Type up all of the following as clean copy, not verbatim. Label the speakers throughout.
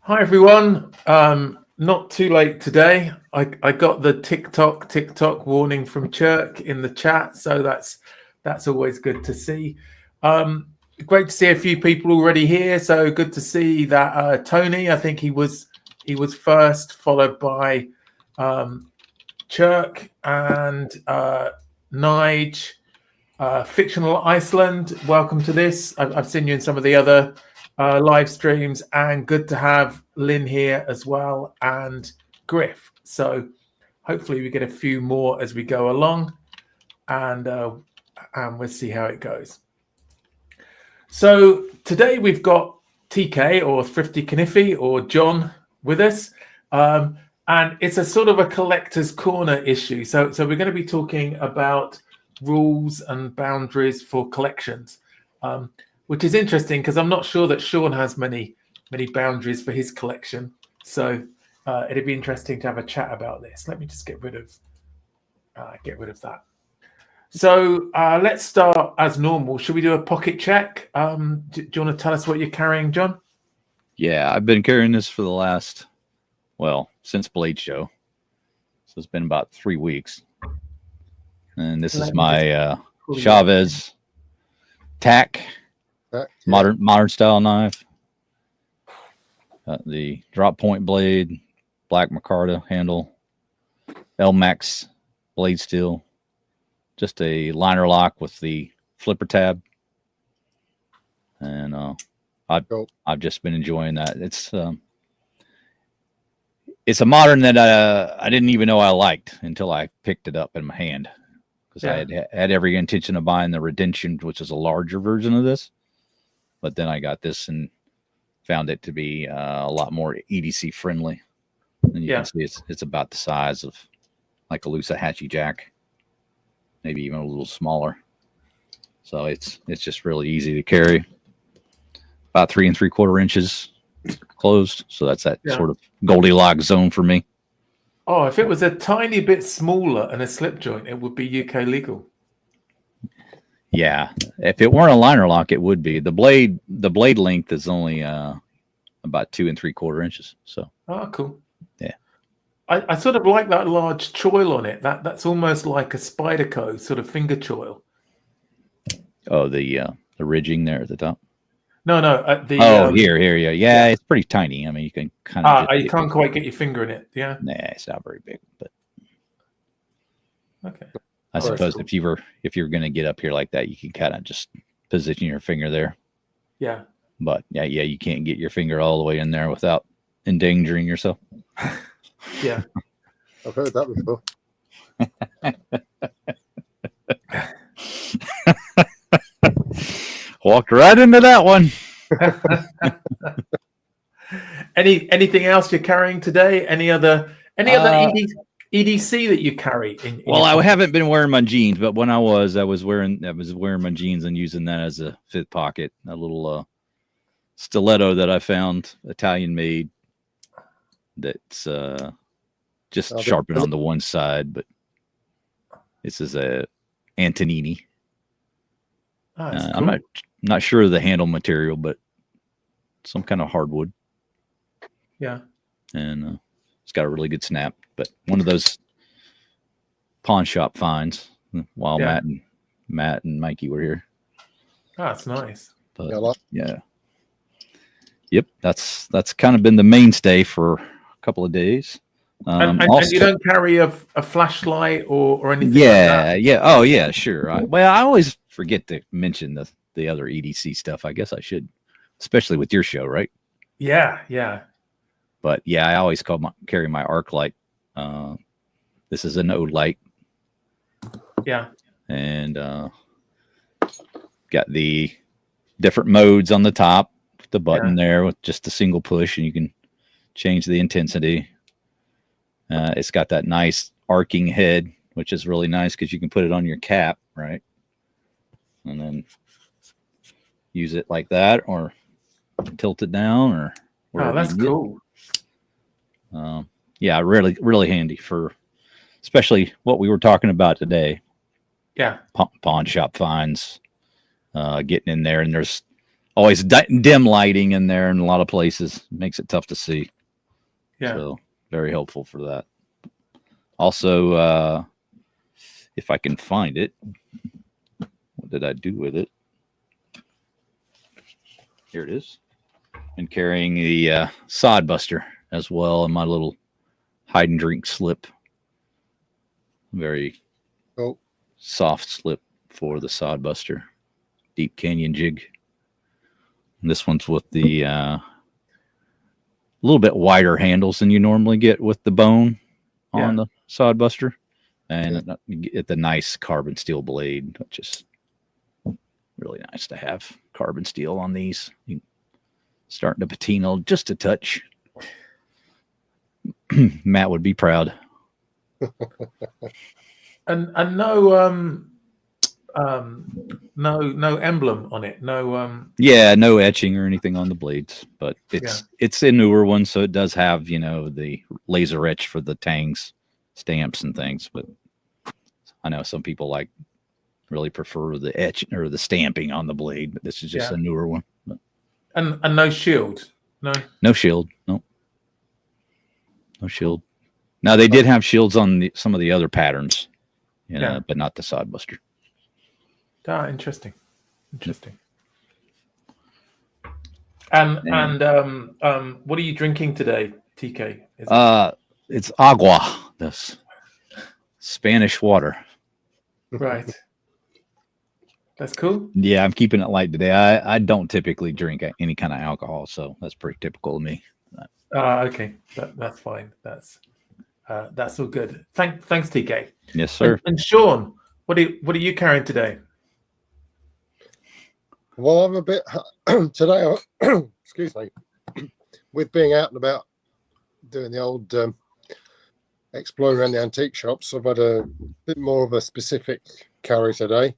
Speaker 1: Hi everyone. Not too late today. I got the TikTok warning from Chirk in the chat, so that's always good to see. Great to see a few people already here. So good to see that Tony. I think he was first, followed by Chirk and Nige. Fictional Iceland, welcome to this. I've seen you in some of the other live streams, and good to have Lynn here as well, and Griff. So hopefully we get a few more as we go along, and we'll see how it goes. So today we've got TK or Thrifty Kaniffy or John with us, and it's a sort of a collector's corner issue. So we're going to be talking about rules and boundaries for collections, which is interesting because I'm not sure that Sean has many boundaries for his collection. So it'd be interesting to have a chat about this. Let me just get rid of that. So let's start as normal. Should we do a pocket check? Do you want to tell us what you're carrying, John?
Speaker 2: Yeah, I've been carrying this for the last, since Blade Show. So it's been about 3 weeks. And this is my Chavez tack, modern style knife. Got the drop point blade, black micarta handle, L-Max blade steel, just a liner lock with the flipper tab. And I've just been enjoying that. It's a modern that I didn't even know I liked until I picked it up in my hand. Because I had every intention of buying the Redemption, which is a larger version of this. But then I got this and found it to be a lot more EDC friendly. And you can see it's about the size of like a Loosahachie Jack, maybe even a little smaller. So it's just really easy to carry. About 3 3/4 inches closed. So that's that sort of Goldilocks zone for me.
Speaker 1: Oh, if it was a tiny bit smaller and a slip joint, it would be UK legal.
Speaker 2: Yeah, if it weren't a liner lock, it would be. The blade length is only about 2 3/4 inches. So.
Speaker 1: Oh, cool.
Speaker 2: Yeah.
Speaker 1: I sort of like that large choil on it. That's almost like a Spyderco sort of finger choil.
Speaker 2: Oh, the ridging there at the top.
Speaker 1: No.
Speaker 2: Here, yeah. It's pretty tiny. I mean, you can kind of.
Speaker 1: You can't quite get your finger in it. Yeah.
Speaker 2: Nah, it's not very big, but.
Speaker 1: Okay.
Speaker 2: I suppose if you're going to get up here like that, you can kind of just position your finger there.
Speaker 1: Yeah.
Speaker 2: But yeah, you can't get your finger all the way in there without endangering yourself.
Speaker 3: Yeah. I've heard that before.
Speaker 2: Walked right into that one.
Speaker 1: Anything else you're carrying today? Any other EDC that you carry?
Speaker 2: I haven't been wearing my jeans, but when I was wearing my jeans and using that as a fifth pocket. A little stiletto that I found, Italian made. That's just sharpened on the one side, but this is a Antonini.
Speaker 1: Cool.
Speaker 2: I'm not sure of the handle material, but some kind of hardwood.
Speaker 1: Yeah.
Speaker 2: And it's got a really good snap, but one of those pawn shop finds while Matt and Mikey were here.
Speaker 1: Oh, that's nice.
Speaker 2: But, yeah. Yep. That's kind of been the mainstay for a couple of days.
Speaker 1: And you don't carry a flashlight or anything like that?
Speaker 2: Yeah. Oh, yeah, sure. I always forget to mention the other EDC stuff. I guess I should, especially with your show, right?
Speaker 1: Yeah.
Speaker 2: But yeah, I always carry my arc light. This is an O light.
Speaker 1: Yeah.
Speaker 2: And got the different modes on the top, the button there with just a single push, and you can change the intensity. It's got that nice arcing head, which is really nice because you can put it on your cap, right? And then use it like that, or tilt it down, or whatever.
Speaker 1: Oh, that's cool.
Speaker 2: Yeah, really, really handy for especially what we were talking about today.
Speaker 1: Yeah.
Speaker 2: Pawn shop finds, getting in there, and there's always dim lighting in there in a lot of places. Makes it tough to see.
Speaker 1: Yeah.
Speaker 2: So very helpful for that. Also, if I can find it, what did I do with it? Here it is. And carrying the sod buster as well in my little hide and drink slip. Very soft slip for the sod buster. Deep canyon jig. And this one's with the little bit wider handles than you normally get with the bone on the sod buster. And you get the nice carbon steel blade, which is really nice to have carbon steel on these. Starting to patina just a touch. Matt would be proud.
Speaker 1: And no no emblem on it. No
Speaker 2: no etching or anything on the blades, but it's a newer one, so it does have, the laser etch for the tangs stamps and things, but I know some people really prefer the etch or the stamping on the blade, but this is just a newer one. But.
Speaker 1: And no shield. No
Speaker 2: shield. No shield. Now they did have shields on some of the other patterns, but not the sod buster.
Speaker 1: Ah, interesting. And what are you drinking today, TK?
Speaker 2: It's agua, this Spanish water.
Speaker 1: Right. That's cool.
Speaker 2: Yeah, I'm keeping it light today. I don't typically drink any kind of alcohol, so that's pretty typical of me.
Speaker 1: Okay, that's fine. That's all good. Thanks, TK.
Speaker 2: Yes, sir.
Speaker 1: And Sean, what are you carrying today?
Speaker 3: Well, I'm a bit today. Excuse me. With being out and about doing the old exploring around the antique shops, I've had a bit more of a specific carry today.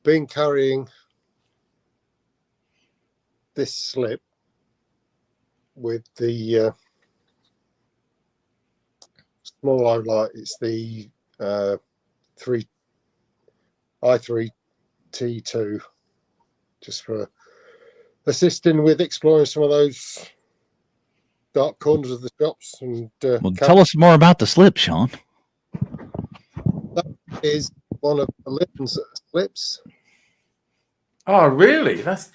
Speaker 3: Been carrying this slip with the small light. It's the i3T2, just for assisting with exploring some of those dark corners of the shops. And
Speaker 2: tell us more about the slip, Sean.
Speaker 3: That is one of the Lynn's slips.
Speaker 1: Oh, really? That's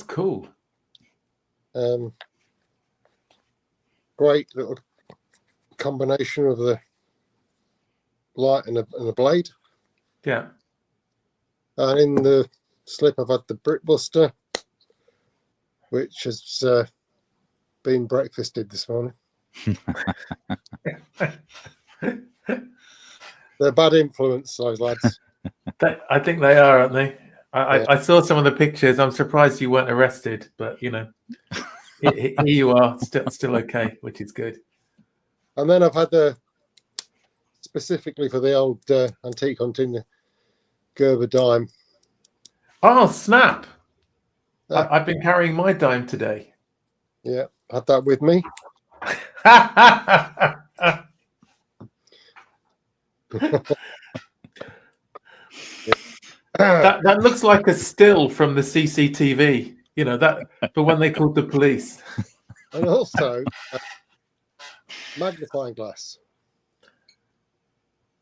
Speaker 1: cool.
Speaker 3: Great little combination of the light and a blade.
Speaker 1: Yeah.
Speaker 3: And in the slip, I've had the Brickbuster, which has been breakfasted this morning. They're bad influence, those lads.
Speaker 1: I think they are, aren't they? I saw some of the pictures. I'm surprised you weren't arrested, but here you are, still okay, which is good.
Speaker 3: And then I've had specifically for the old antique hunting, the Gerber dime.
Speaker 1: Oh, snap! I've been carrying my dime today.
Speaker 3: Yeah, had that with me.
Speaker 1: That looks like a still from the CCTV. That for when they called the police.
Speaker 3: And also magnifying glass.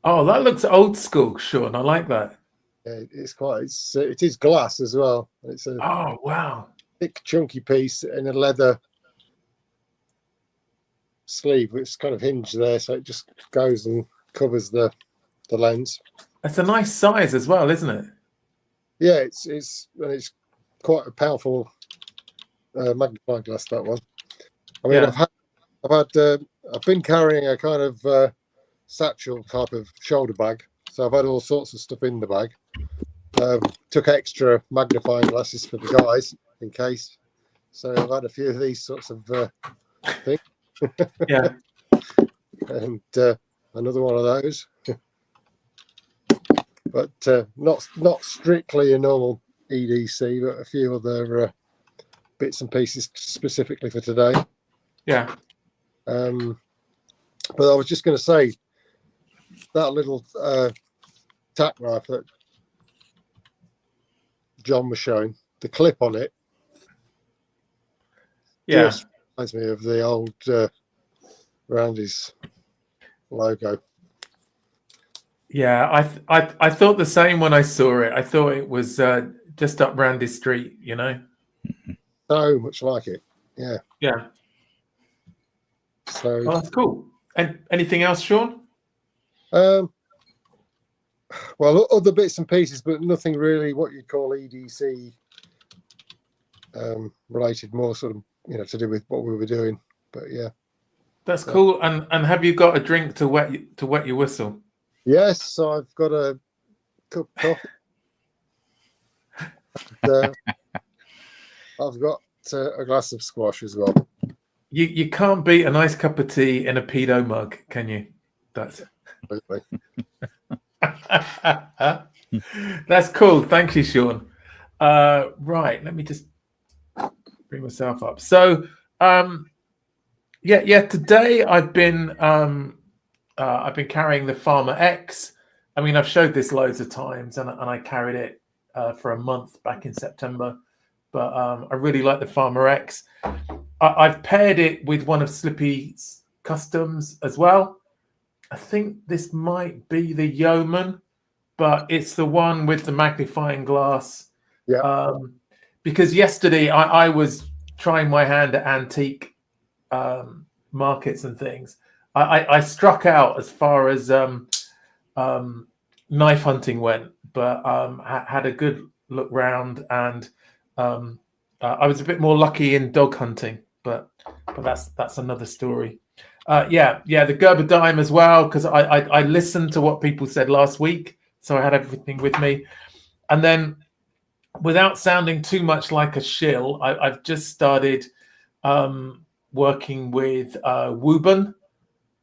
Speaker 1: Oh, that looks old school, Sean. I like that.
Speaker 3: Yeah, it is glass as well. It's a
Speaker 1: wow,
Speaker 3: thick, chunky piece in a leather sleeve. It's kind of hinged there, so it just goes and covers the lens.
Speaker 1: That's a nice size as well, isn't it?
Speaker 3: Yeah, it's quite a powerful magnifying glass, that one. I mean, I've been carrying a kind of satchel type of shoulder bag, so I've had all sorts of stuff in the bag. Took extra magnifying glasses for the guys in case. So I've had a few of these sorts of things.
Speaker 1: Yeah.
Speaker 3: And another one of those. But not strictly a normal EDC, but a few other bits and pieces specifically for today.
Speaker 1: Yeah.
Speaker 3: But I was just going to say that little tack knife that John was showing, the clip on it
Speaker 1: Yeah.
Speaker 3: just reminds me of the old Randy's logo.
Speaker 1: Yeah, I thought the same when I saw it. I thought it was just up Randy Street, you know.
Speaker 3: So much like it. Yeah.
Speaker 1: Yeah.
Speaker 3: So
Speaker 1: Oh, that's cool. And anything else, Sean?
Speaker 3: well, other bits and pieces, but nothing really what you'd call EDC related, more sort of, you know, to do with what we were doing. But yeah.
Speaker 1: That's cool. And have you got a drink to wet your whistle?
Speaker 3: Yes, I've got a cup of coffee. I've got a glass of squash as well.
Speaker 1: You can't beat a nice cup of tea in a pedo mug, can you? That's that's cool. Thank you, Sean. Right, let me just bring myself up. So, yeah. Today I've been carrying the Farmer X. I mean, I've showed this loads of times, and I carried it for a month back in September. But I really like the Farmer X. I've paired it with one of Slippy's customs as well. I think this might be the Yeoman, but it's the one with the magnifying glass.
Speaker 3: Yeah.
Speaker 1: Because yesterday I was trying my hand at antique markets and things. I struck out as far as knife hunting went, but had a good look round, and I was a bit more lucky in dog hunting, but that's another story. The Gerber dime as well, because I listened to what people said last week, so I had everything with me. And then, without sounding too much like a shill, I've just started working with Wuben,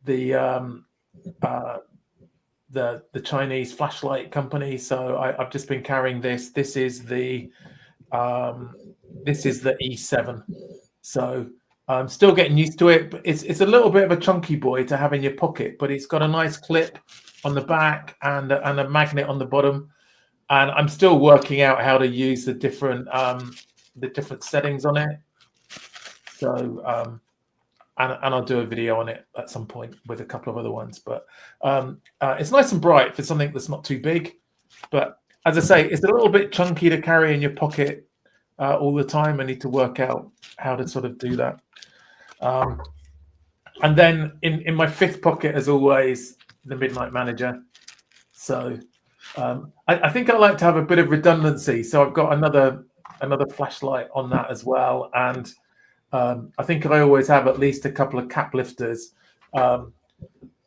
Speaker 1: the Chinese flashlight company. So I've just been carrying this. This is the E7. So I'm still getting used to it, but it's a little bit of a chunky boy to have in your pocket, but it's got a nice clip on the back and a magnet on the bottom. And I'm still working out how to use the different settings on it. So and I'll do a video on it at some point with a couple of other ones. But it's nice and bright for something that's not too big. But as I say, it's a little bit chunky to carry in your pocket all the time. I need to work out how to sort of do that. And then in my fifth pocket, as always, the Midnight Manager. So I think I like to have a bit of redundancy. So I've got another flashlight on that as well. And I think I always have at least a couple of cap lifters,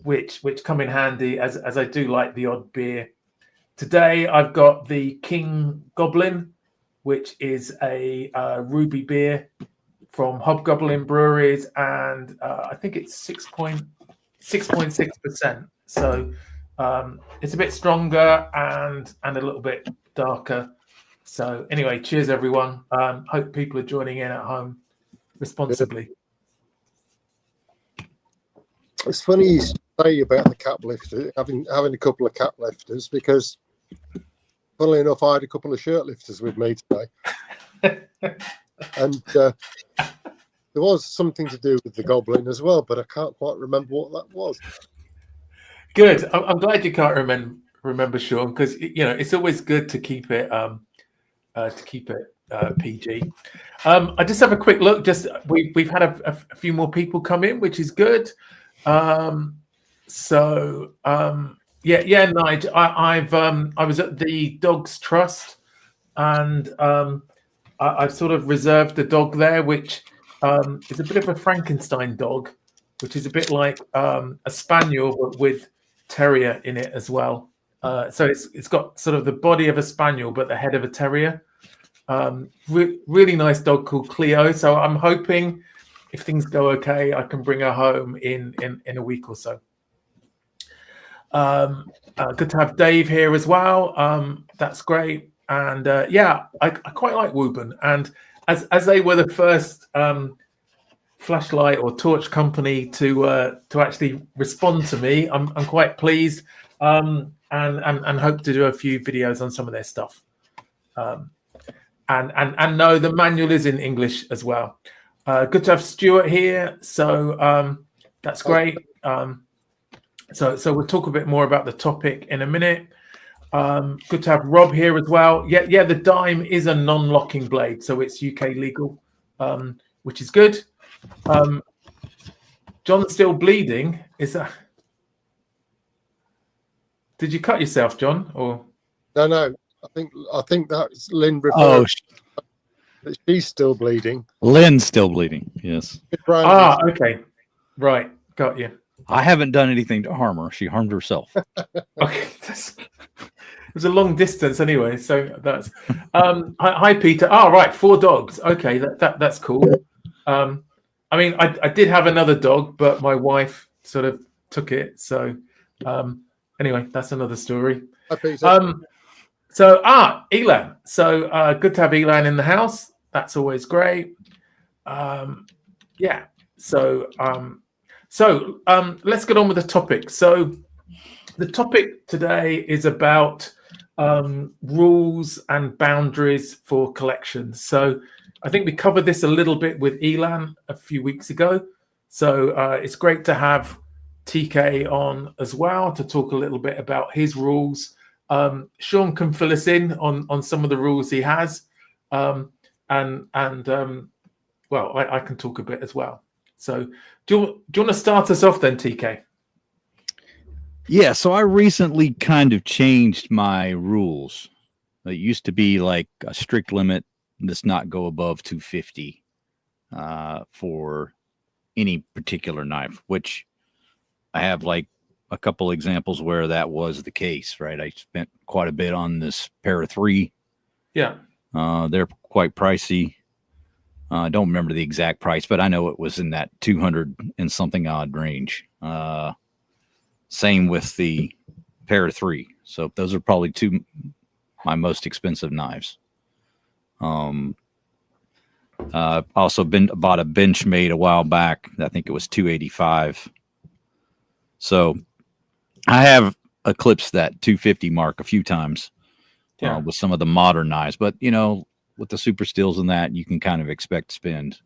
Speaker 1: which come in handy as I do like the odd beer. Today I've got the King Goblin, which is a ruby beer from Hobgoblin Breweries, and I think it's 6.6%. So it's a bit stronger and a little bit darker. So anyway, cheers everyone. Hope people are joining in at home responsibly.
Speaker 3: It's funny you say about the cap lifter, having a couple of cap lifters, because funnily enough, I had a couple of shirt lifters with me today. And there was something to do with the Goblin as well, but I can't quite remember what that was.
Speaker 1: Good. I'm glad you can't remember, Sean, because it's always good to keep it PG. I just have a quick look. Just we've had a few more people come in, which is good. Nige, I was at the Dogs Trust, and I've sort of reserved the dog there, which is a bit of a Frankenstein dog, which is a bit like a spaniel but with terrier in it as well. So it's got sort of the body of a spaniel but the head of a terrier. Really nice dog called Cleo. So I'm hoping, if things go okay, I can bring her home in a week or so. Good to have Dave here as well. That's great. And I quite like Wuben. And as they were the first flashlight or torch company to actually respond to me, I'm quite pleased. And hope to do a few videos on some of their stuff. And no, the manual is in English as well. Good to have Stuart here. So that's great. So we'll talk a bit more about the topic in a minute. Good to have Rob here as well. Yeah, the dime is a non-locking blade, so it's UK legal, which is good. John's still bleeding. Is that? Did you cut yourself, John? Or
Speaker 3: No. I think that's Lynn
Speaker 2: Oh,
Speaker 3: referred. That she's still bleeding.
Speaker 2: Lynn's still bleeding. Yes.
Speaker 1: okay, right, got you.
Speaker 2: I haven't done anything to harm her. She harmed herself.
Speaker 1: Okay, it was a long distance anyway. So that's hi Peter. Right, 4 dogs. Okay, that's cool. I mean, I did have another dog, but my wife sort of took it. So anyway, that's another story.
Speaker 3: Hi, Peter.
Speaker 1: So Elan. So good to have Elan in the house. That's always great. Yeah. So let's get on with the topic. So the topic today is about rules and boundaries for collections. So I think we covered this a little bit with Elan a few weeks ago. So it's great to have TK on as well to talk a little bit about his rules. Sean can fill us in on some of the rules he has, well, I can talk a bit as well. So do you want to start us off then, TK?
Speaker 2: Yeah, so I recently kind of changed my rules. It used to be like a strict limit does not go above 250 for any particular knife, which I have like a couple examples where that was the case, right? I spent quite a bit on this pair of 3. Yeah. They're quite pricey. I don't remember the exact price, but I know it was in that 200 and something odd range. Same with the pair of 3. So those are probably my most expensive knives. Also bought a Benchmade a while back. I think it was $285. So I have eclipsed that 250 mark a few times with some of the modern knives, but with the super steels and that, you can kind of expect to spend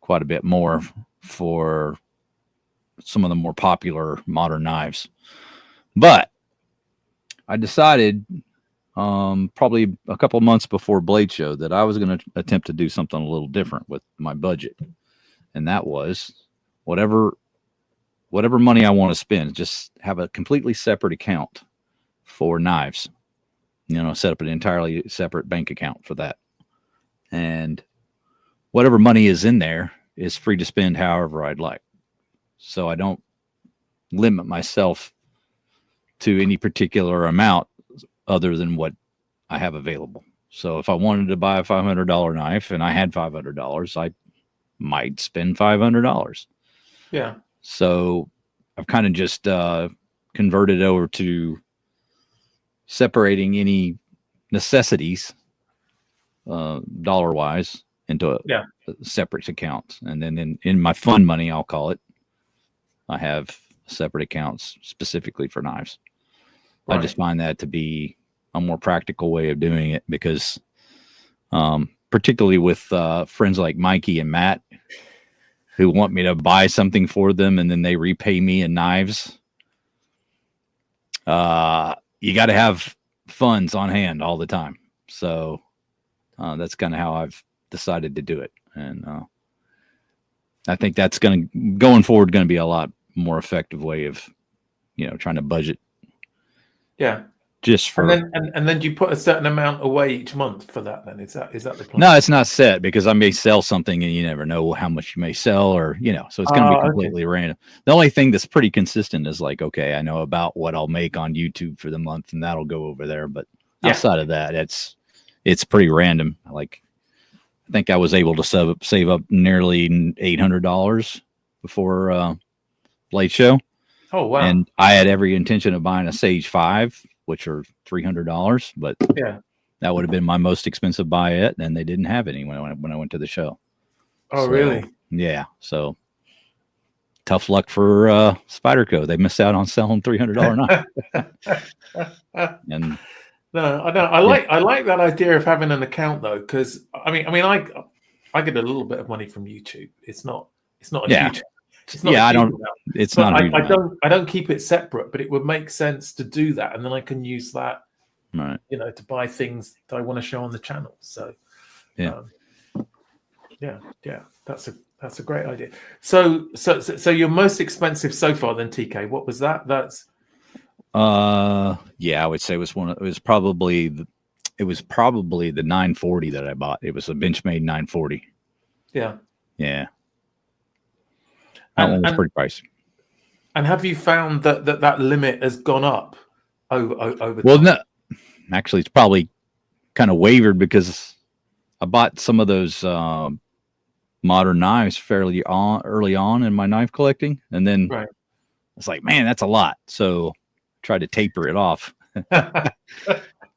Speaker 2: quite a bit more for some of the more popular modern knives. But I decided probably a couple months before Blade Show that I was going to attempt to do something a little different with my budget. And that was whatever money I want to spend, just have a completely separate account for knives. Set up an entirely separate bank account for that. And whatever money is in there is free to spend however I'd like. So I don't limit myself to any particular amount other than what I have available. So if I wanted to buy a $500 knife and I had $500, I might spend $500.
Speaker 1: Yeah. So
Speaker 2: I've kind of just converted over to separating any necessities dollar wise into a separate account. And then in my fun money, I'll call it, I have separate accounts specifically for knives. Right. I just find that to be a more practical way of doing it because particularly with friends like Mikey and Matt who want me to buy something for them and then they repay me in knives. You got to have funds on hand all the time. So that's kind of how I've decided to do it. And I think that's going forward going to be a lot more effective way of, trying to budget.
Speaker 1: Yeah.
Speaker 2: Just for
Speaker 1: and then do you put a certain amount away each month for that? Then is that the plan?
Speaker 2: No, it's not set because I may sell something and you never know how much you may sell or so it's going to be completely random. The only thing that's pretty consistent is like, okay, I know about what I'll make on YouTube for the month and that'll go over there. But outside of that, it's pretty random. Like I think I was able to save up nearly $800 before Blade Show.
Speaker 1: Oh wow!
Speaker 2: And I had every intention of buying a Sage 5. Which are $300, but that would have been my most expensive buy yet, and they didn't have any when I went to the show.
Speaker 1: Oh, really?
Speaker 2: Yeah. So tough luck for Spyderco. They missed out on selling $300 knife. And
Speaker 1: No, I know. I like that idea of having an account though, because I get a little bit of money from YouTube. It's not a
Speaker 2: Yeah.
Speaker 1: huge. It's not a
Speaker 2: Yeah, I
Speaker 1: huge
Speaker 2: don't.
Speaker 1: amount.
Speaker 2: It's
Speaker 1: But
Speaker 2: not a huge
Speaker 1: I
Speaker 2: amount.
Speaker 1: don't keep it separate. But it would make sense to do that, and then I can use that,
Speaker 2: Right.
Speaker 1: to buy things that I want to show on the channel. So,
Speaker 2: Yeah.
Speaker 1: Yeah, that's a great idea. So your most expensive so far then, TK? What was that? That's
Speaker 2: Yeah, I would say it was probably the 940 that I bought. It was a Benchmade 940.
Speaker 1: yeah.
Speaker 2: Yeah. That one was pretty pricey.
Speaker 1: And have you found that limit has gone up over
Speaker 2: Well,
Speaker 1: time?
Speaker 2: no, actually, it's probably kind of wavered because I bought some of those modern knives fairly early on in my knife collecting, and then
Speaker 1: Right.
Speaker 2: it's like, man, that's a lot. So tried to taper it off.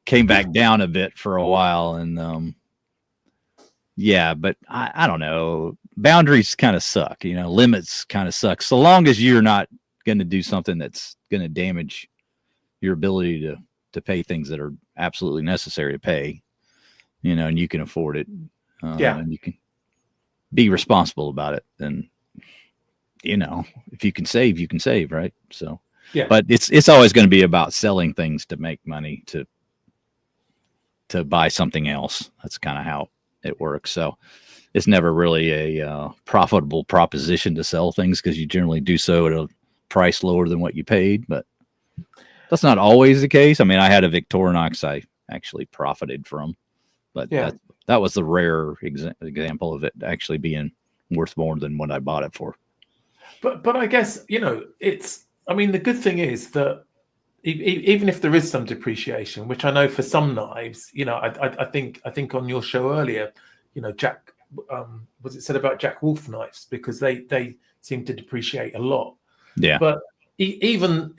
Speaker 2: Came back down a bit for a while, and yeah, but I don't know. Boundaries kind of suck, limits kind of suck. So long as you're not going to do something that's going to damage your ability to pay things that are absolutely necessary to pay, and you can afford it. And you can be responsible about it. Then, if you can save, right? So,
Speaker 1: yeah.
Speaker 2: But it's always going to be about selling things to make money to buy something else. That's kind of how it works. So it's never really a profitable proposition to sell things because you generally do so at a price lower than what you paid. But that's not always the case. I mean, I had a Victorinox I actually profited from, but that was the rare example of it actually being worth more than what I bought it for.
Speaker 1: But I guess, the good thing is that even if there is some depreciation, which I know for some knives, I think on your show earlier, Jack, was it said about Jack Wolf knives, because they seem to depreciate a lot.
Speaker 2: Yeah.
Speaker 1: But even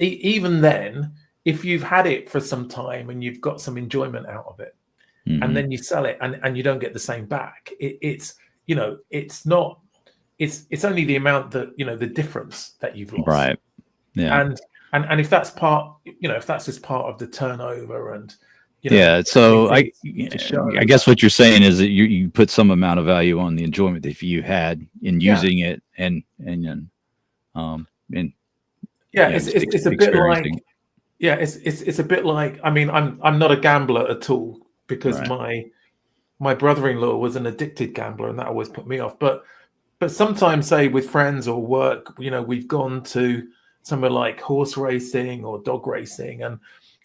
Speaker 1: then, if you've had it for some time and you've got some enjoyment out of it,
Speaker 2: mm-hmm.
Speaker 1: and then you sell it and you don't get the same back, it's not. It's only the amount that the difference that you've lost,
Speaker 2: right? Yeah,
Speaker 1: and if that's if that's just part of the turnover, and
Speaker 2: so I guess what you're saying is that you put some amount of value on the enjoyment that you had in using it, and
Speaker 1: it's a bit like it's a bit like, I'm not a gambler at all, because my brother-in-law was an addicted gambler, and that always put me off. But sometimes, say with friends or work, we've gone to somewhere like horse racing or dog racing, and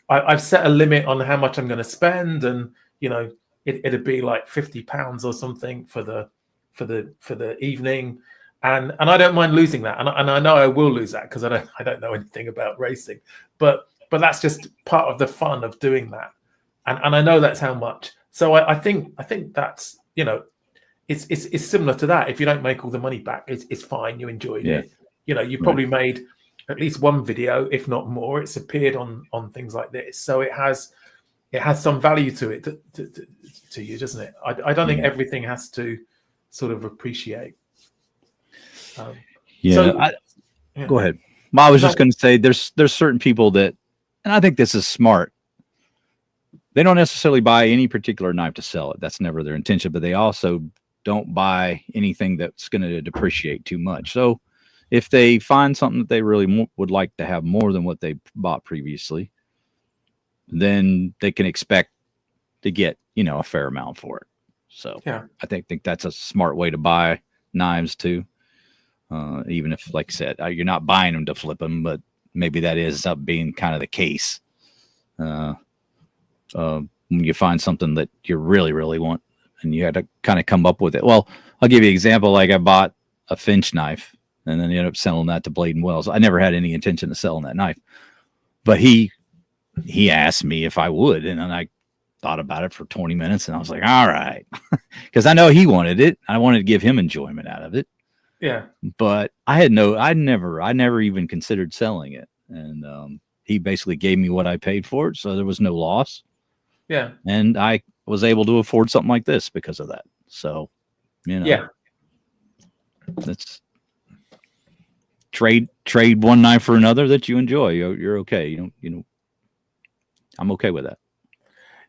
Speaker 1: I've set a limit on how much I'm going to spend, and it'd be like £50 or something for the evening, and I don't mind losing that, and I know I will lose that because I don't know anything about racing, but that's just part of the fun of doing that, and I know that's how much. So I think that's it's similar to that. If you don't make all the money back, it's fine. You enjoyed it. You probably made at least one video, if not more. It's appeared on things like this, so it has some value to it to you, doesn't it? I don't think everything has to sort of appreciate.
Speaker 2: Go ahead. Well, I was just going to say there's certain people that, and I think this is smart. They don't necessarily buy any particular knife to sell it. That's never their intention, but they also don't buy anything that's going to depreciate too much. So if they find something that they really would like to have more than what they bought previously, then they can expect to get, a fair amount for it. So I think that's a smart way to buy knives too. Even if, like I said, you're not buying them to flip them, but maybe that ends up being kind of the case. When you find something that you really, really want, and you had to kind of come up with it. Well, I'll give you an example. Like I bought a Finch knife, and then ended up selling that to Blade & Wells. I never had any intention of selling that knife, but he asked me if I would, and then I thought about it for 20 minutes, and I was like, all right, because I know he wanted it. I wanted to give him enjoyment out of it.
Speaker 1: Yeah,
Speaker 2: but I never even considered selling it, and he basically gave me what I paid for it, so there was no loss.
Speaker 1: Yeah,
Speaker 2: and I was able to afford something like this because of that. So, that's trade one knife for another that you enjoy. You're okay. I'm okay with that.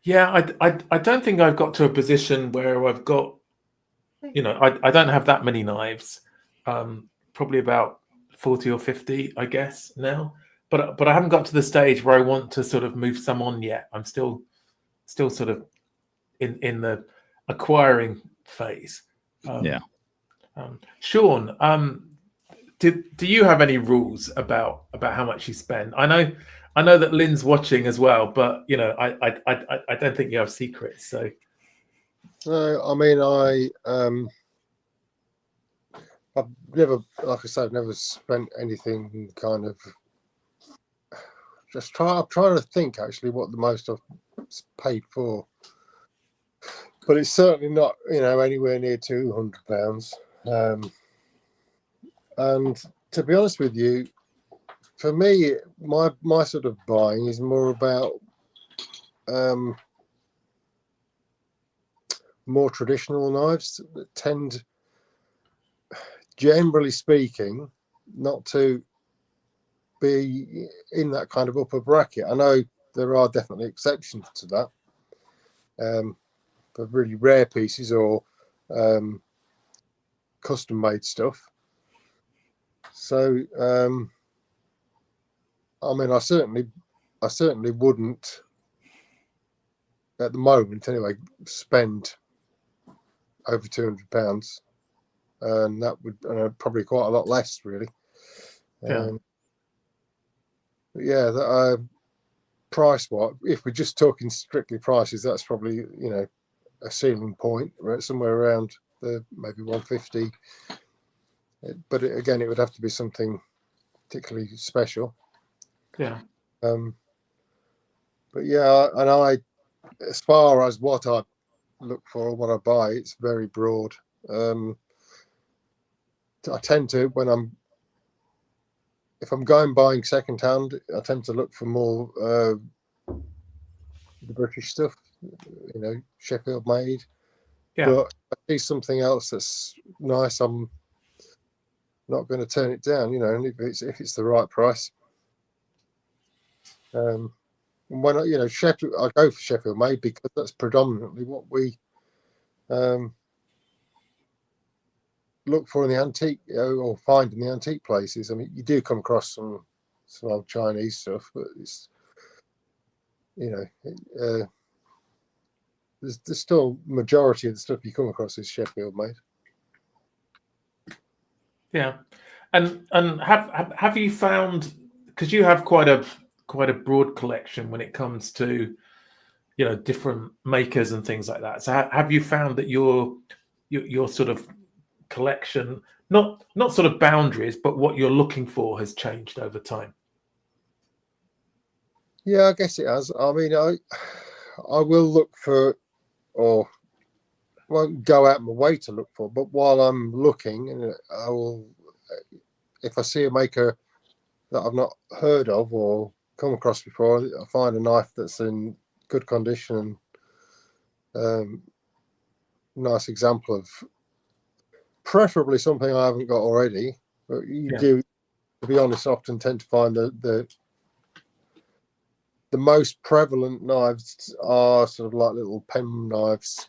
Speaker 1: Yeah, I don't think I've got to a position where I've got, I don't have that many knives. Probably about 40 or 50, I guess now. But I haven't got to the stage where I want to sort of move some on yet. I'm still sort of in the acquiring phase.
Speaker 2: Yeah.
Speaker 1: Sean, do you have any rules about how much you spend? I know that Lynn's watching as well, but I don't think you have secrets. So
Speaker 3: No, I mean I've never, like I said, I've never spent anything kind of. I'm trying to think actually what the most I've paid for, but it's certainly not anywhere near £200. And to be honest with you, for me, my sort of buying is more about more traditional knives that tend, generally speaking, not to be in that kind of upper bracket. I know there are definitely exceptions to that, for really rare pieces or custom made stuff. So I mean, I certainly wouldn't at the moment anyway spend over £200, and that would probably quite a lot less really.
Speaker 1: yeah.
Speaker 3: But yeah, that price, what if we're just talking strictly prices, that's probably a ceiling point, right, somewhere around the maybe 150. But again, it would have to be something particularly special.
Speaker 1: Yeah.
Speaker 3: But yeah, and as far as what I look for, what I buy, it's very broad. I tend to, if I'm going buying secondhand, I tend to look for more the British stuff, Sheffield made.
Speaker 1: Yeah.
Speaker 3: But if I see something else that's nice, I'm not going to turn it down, if it's the right price. And when Sheffield, I go for Sheffield made because that's predominantly what we look for in the antique, or find in the antique places. I mean, you do come across some old Chinese stuff, but it's there's still majority of the stuff you come across is Sheffield made.
Speaker 1: Yeah, and have you found, because you have quite a broad collection when it comes to different makers and things like that. So have you found that your sort of collection, not sort of boundaries, but what you're looking for has changed over time?
Speaker 3: Yeah, I guess it has. I mean, I will look for, or won't go out my way to look for, but while I'm looking, I will, if I see a maker that I've not heard of or come across before, I find a knife that's in good condition, nice example of preferably something I haven't got already. But you do, to be honest, often tend to find the most prevalent knives are sort of like little pen knives,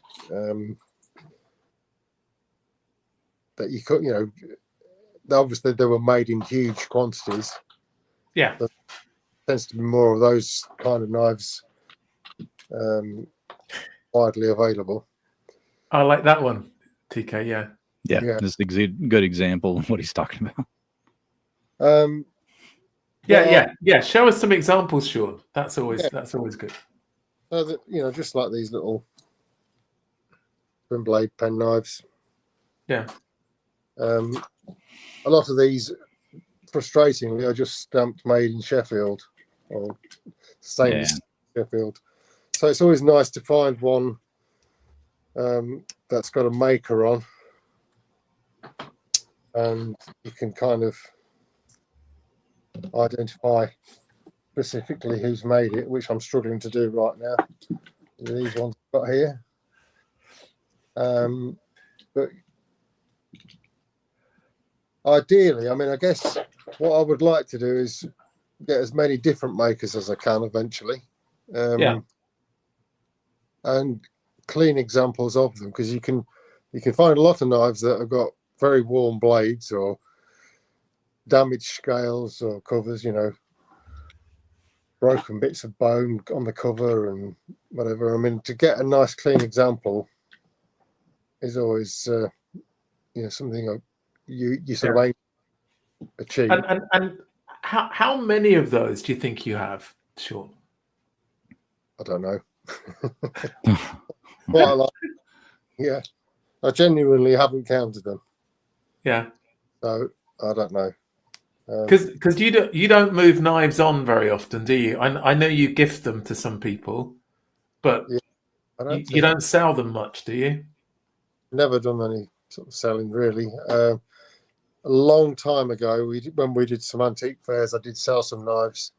Speaker 3: that you could, obviously they were made in huge quantities.
Speaker 1: Yeah,
Speaker 3: there tends to be more of those kind of knives widely available.
Speaker 1: I like that one, TK.
Speaker 2: Yeah, this is a good example of what he's talking about.
Speaker 1: Yeah. Show us some examples, Sean. That's always good.
Speaker 3: So that, just like these little twin blade pen knives.
Speaker 1: Yeah.
Speaker 3: A lot of these, frustratingly, are just stamped made in Sheffield or stainless Sheffield. So it's always nice to find one that's got a maker on, and you can kind of identify specifically who's made it, which I'm struggling to do right now. These ones I've got here. But ideally, I mean, I guess what I would like to do is get as many different makers as I can eventually. and clean examples of them, because you can find a lot of knives that have got very worn blades or damaged scales or covers, broken bits of bone on the cover and whatever. I mean, to get a nice clean example is always something you sort of aim to achieve.
Speaker 1: And how many of those do you think you have, Sean?
Speaker 3: I don't know. Quite a lot. Yeah, I genuinely haven't counted them.
Speaker 1: Yeah.
Speaker 3: So I don't know.
Speaker 1: Because you don't move knives on very often, do you? I know you gift them to some people, but
Speaker 3: yeah,
Speaker 1: you don't sell them much, do you?
Speaker 3: Never done any sort of selling really. A long time ago, when we did some antique fairs, I did sell some knives,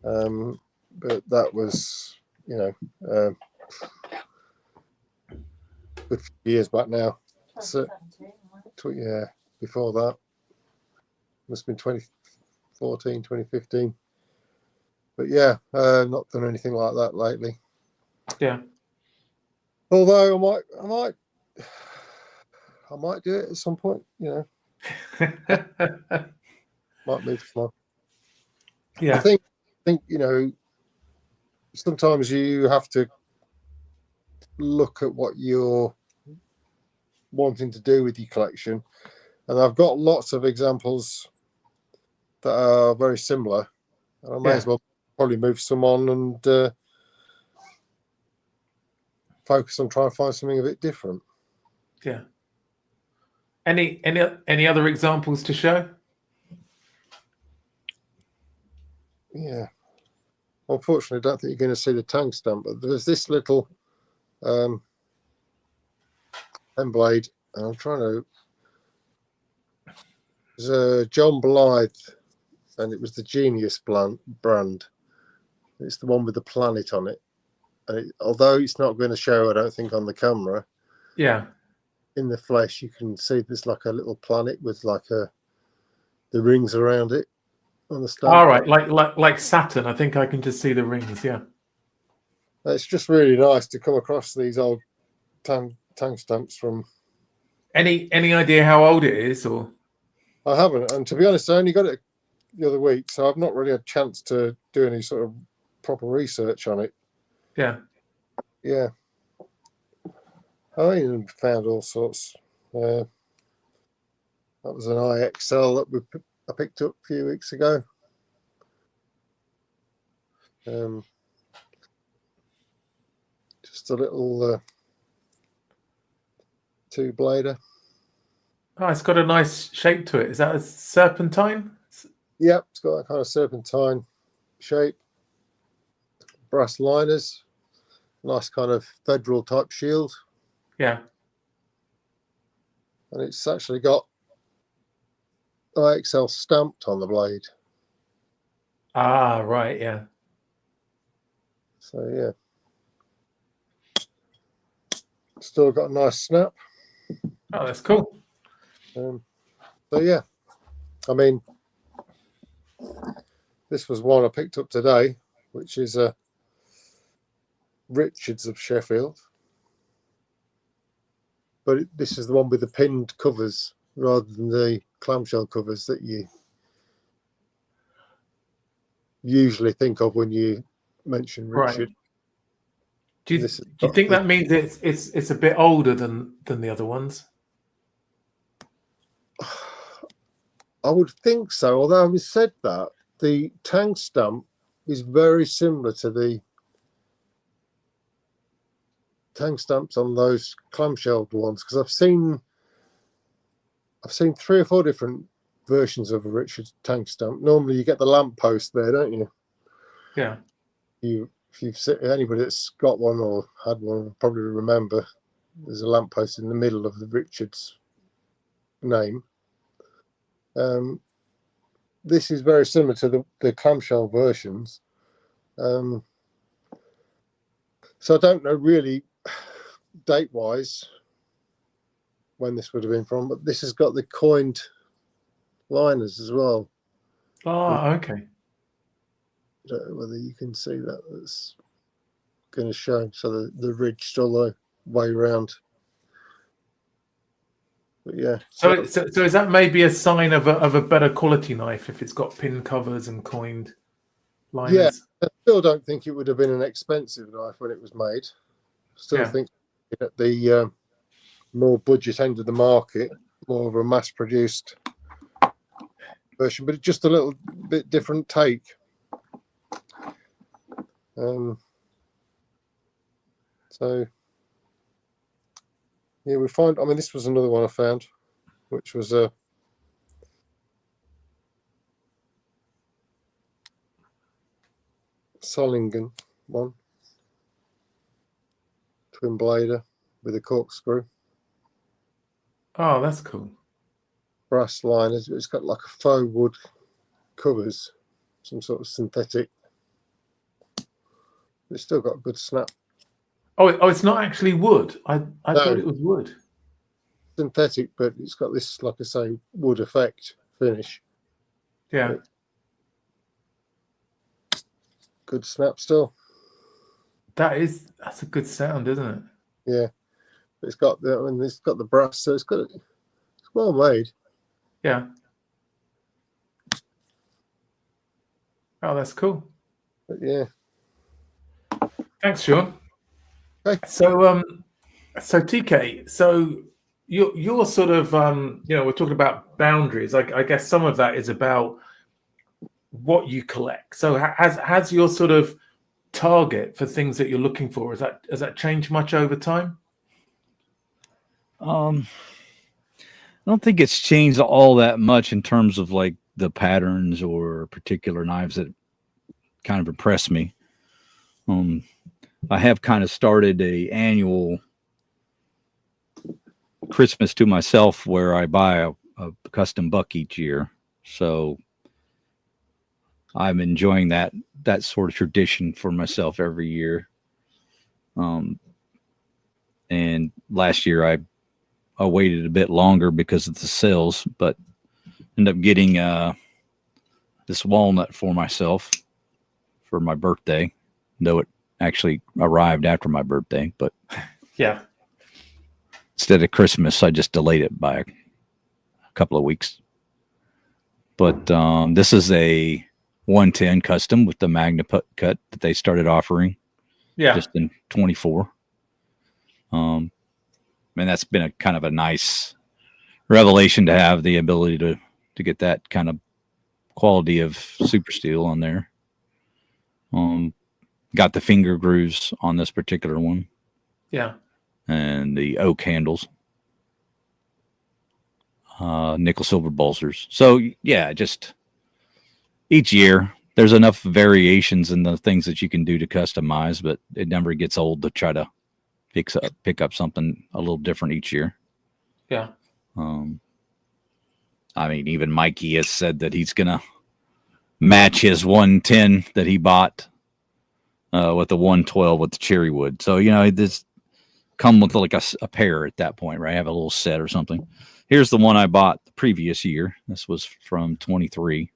Speaker 3: but that was a good few years back now. So, yeah, before that must have been 2014, 2015. But yeah, not done anything like that lately.
Speaker 1: Yeah.
Speaker 3: Although I might do it at some point. Might move tomorrow.
Speaker 1: Yeah.
Speaker 3: I think sometimes you have to look at what you're wanting to do with your collection, and I've got lots of examples that are very similar, and I may as well probably move some on and focus on trying to find something a bit different.
Speaker 1: Yeah. Any other examples to show?
Speaker 3: Yeah. Unfortunately, I don't think you're going to see the tang stamp, but there's this little pen blade, and I'm trying to. There's a John Blythe, and it was the Genius brand. It's the one with the planet on it, and although it's not going to show, I don't think, on the camera.
Speaker 1: Yeah.
Speaker 3: In the flesh, you can see there's like a little planet with like the rings around it on the stamp.
Speaker 1: All right, like Saturn. I think I can just see the rings. Yeah.
Speaker 3: It's just really nice to come across these old tang stamps from.
Speaker 1: Any idea how old it is, or?
Speaker 3: I haven't, and to be honest, I only got it the other week, so I've not really had a chance to do any sort of proper research on it.
Speaker 1: Yeah.
Speaker 3: Yeah. I even found all sorts. That was an IXL that I picked up a few weeks ago. Just a little two-blader.
Speaker 1: Oh, it's got a nice shape to it. Is that a serpentine?
Speaker 3: Yep, it's got that kind of serpentine shape. Brass liners. Nice kind of federal type shield.
Speaker 1: Yeah.
Speaker 3: And it's actually got IXL stamped on the blade.
Speaker 1: Ah, right, yeah.
Speaker 3: So yeah. Still got a nice snap.
Speaker 1: Oh, that's cool.
Speaker 3: So yeah, I mean, this was one I picked up today, which is a Richards of Sheffield, but this is the one with the pinned covers rather than the clamshell covers that you usually think of when you mention Richard.
Speaker 1: Right. Do you think that means it's a bit older than the other ones?
Speaker 3: I would think so, although having said that, the tang stamp is very similar to the tang stamps on those clamshelled ones, because I've seen 3 or 4 different versions of a Richard tang stamp. Normally you get the lamppost there, don't you?
Speaker 1: Yeah.
Speaker 3: If you've seen anybody that's got one or had one will probably remember there's a lamppost in the middle of the Richards name. This is very similar to the clamshell versions. So I don't know really date-wise when this would have been from, but this has got the coined liners as well.
Speaker 1: Oh, okay.
Speaker 3: I don't know whether you can see that. going to show. So the ridge still the way round. But yeah.
Speaker 1: So is that maybe a sign of a better quality knife if it's got pin covers and coined liners?
Speaker 3: Yeah, I still don't think it would have been an expensive knife when it was made. Still think at the more budget end of the market, more of a mass-produced version, but it's just a little bit different take. So yeah, we find. I mean, this was another one I found, which was a Solingen one, twin blader with a corkscrew.
Speaker 1: Oh, that's cool.
Speaker 3: Brass line. It's got like a faux wood covers, some sort of synthetic. It's still got a good snap.
Speaker 1: Oh, it's not actually wood. I thought it was wood.
Speaker 3: Synthetic, but it's got this, like I say, wood effect finish.
Speaker 1: Yeah.
Speaker 3: Good snap still.
Speaker 1: That's a good sound, isn't it?
Speaker 3: Yeah. It's got the brass, so it's well made.
Speaker 1: Yeah. Oh, that's cool.
Speaker 3: But yeah.
Speaker 1: Thanks, Sean.
Speaker 3: Okay.
Speaker 1: So TK, so you're sort of we're talking about boundaries. I guess some of that is about what you collect. So has your sort of target for things that you're looking for, has that changed much over time?
Speaker 2: I don't think it's changed all that much in terms of like the patterns or particular knives that kind of impress me. I have kind of started a annual Christmas to myself where I buy a custom buck each year. So I'm enjoying that sort of tradition for myself every year. And last year I waited a bit longer because of the sales, but ended up getting this walnut for myself for my birthday, though it actually arrived after my birthday. But
Speaker 1: yeah,
Speaker 2: instead of Christmas, I just delayed it by a couple of weeks. But this is a 110 custom with the Magna cut that they started offering.
Speaker 1: Yeah,
Speaker 2: just in 24. And that's been a kind of a nice revelation to have the ability to get that kind of quality of super steel on there. Got the finger grooves on this particular one.
Speaker 1: Yeah.
Speaker 2: And the oak handles. Nickel silver bolsters. So yeah, just each year there's enough variations in the things that you can do to customize, but it never gets old to try to pick up something a little different each year.
Speaker 1: Yeah.
Speaker 2: I mean, even Mikey has said that he's gonna match his 110 that he bought with the 112 with the cherry wood. So this come with like a pair at that point, right? Have a little set or something. Here's the one I bought the previous year. This was from 23.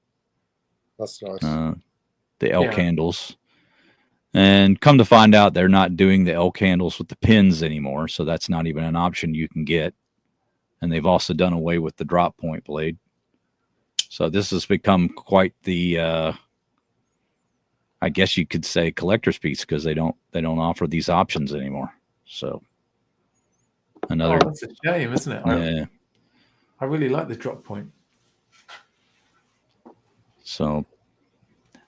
Speaker 3: That's nice.
Speaker 2: The elk handles. And come to find out, they're not doing the elk handles with the pins anymore. So that's not even an option you can get. And they've also done away with the drop point blade. So this has become quite the, I guess you could say, collector's piece, because they don't offer these options anymore. So another.
Speaker 1: Oh, that's a shame, isn't it?
Speaker 2: Yeah.
Speaker 1: I really like the drop point.
Speaker 2: So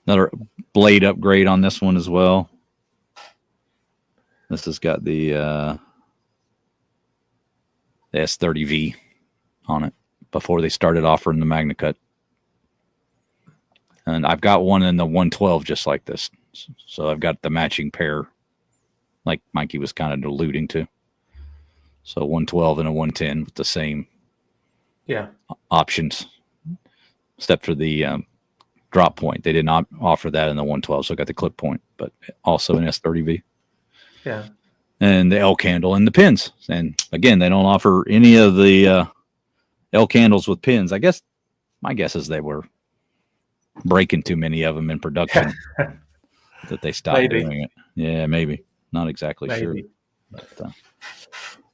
Speaker 2: another blade upgrade on this one as well. This has got the S30V on it before they started offering the Magna Cut. And I've got one in the 112 just like this. So I've got the matching pair like Mikey was kind of alluding to. So 112 and a 110 with the same options. Except for the drop point. They did not offer that in the 112, so I got the clip point, but also an S30V.
Speaker 1: Yeah.
Speaker 2: And the elk handle and the pins. And again, they don't offer any of the elk handles with pins. I guess my guess is they were breaking too many of them in production that they stopped doing it. Yeah, maybe. Not exactly sure.
Speaker 1: Maybe.
Speaker 2: But,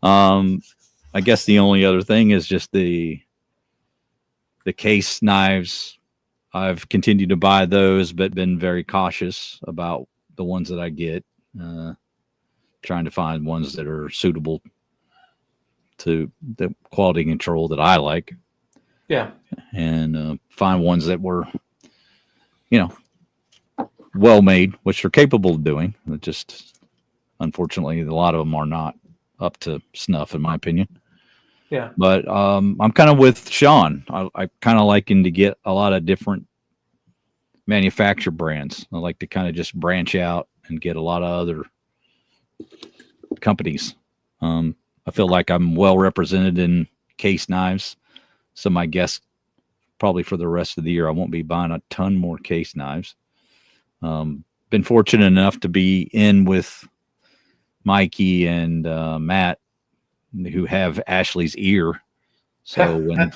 Speaker 2: I guess the only other thing is just the case knives. I've continued to buy those, but been very cautious about the ones that I get. Trying to find ones that are suitable to the quality control that I like.
Speaker 1: Yeah.
Speaker 2: And find ones that were, well made, which they're capable of doing. It just, unfortunately, a lot of them are not up to snuff, in my opinion.
Speaker 1: Yeah.
Speaker 2: But I'm kind of with Sean. I kind of liking to get a lot of different manufacturer brands. I like to kind of just branch out and get a lot of other companies. I feel like I'm well represented in case knives. So my guess probably for the rest of the year, I won't be buying a ton more case knives. Been fortunate enough to be in with Mikey and Matt, who have Ashley's ear. So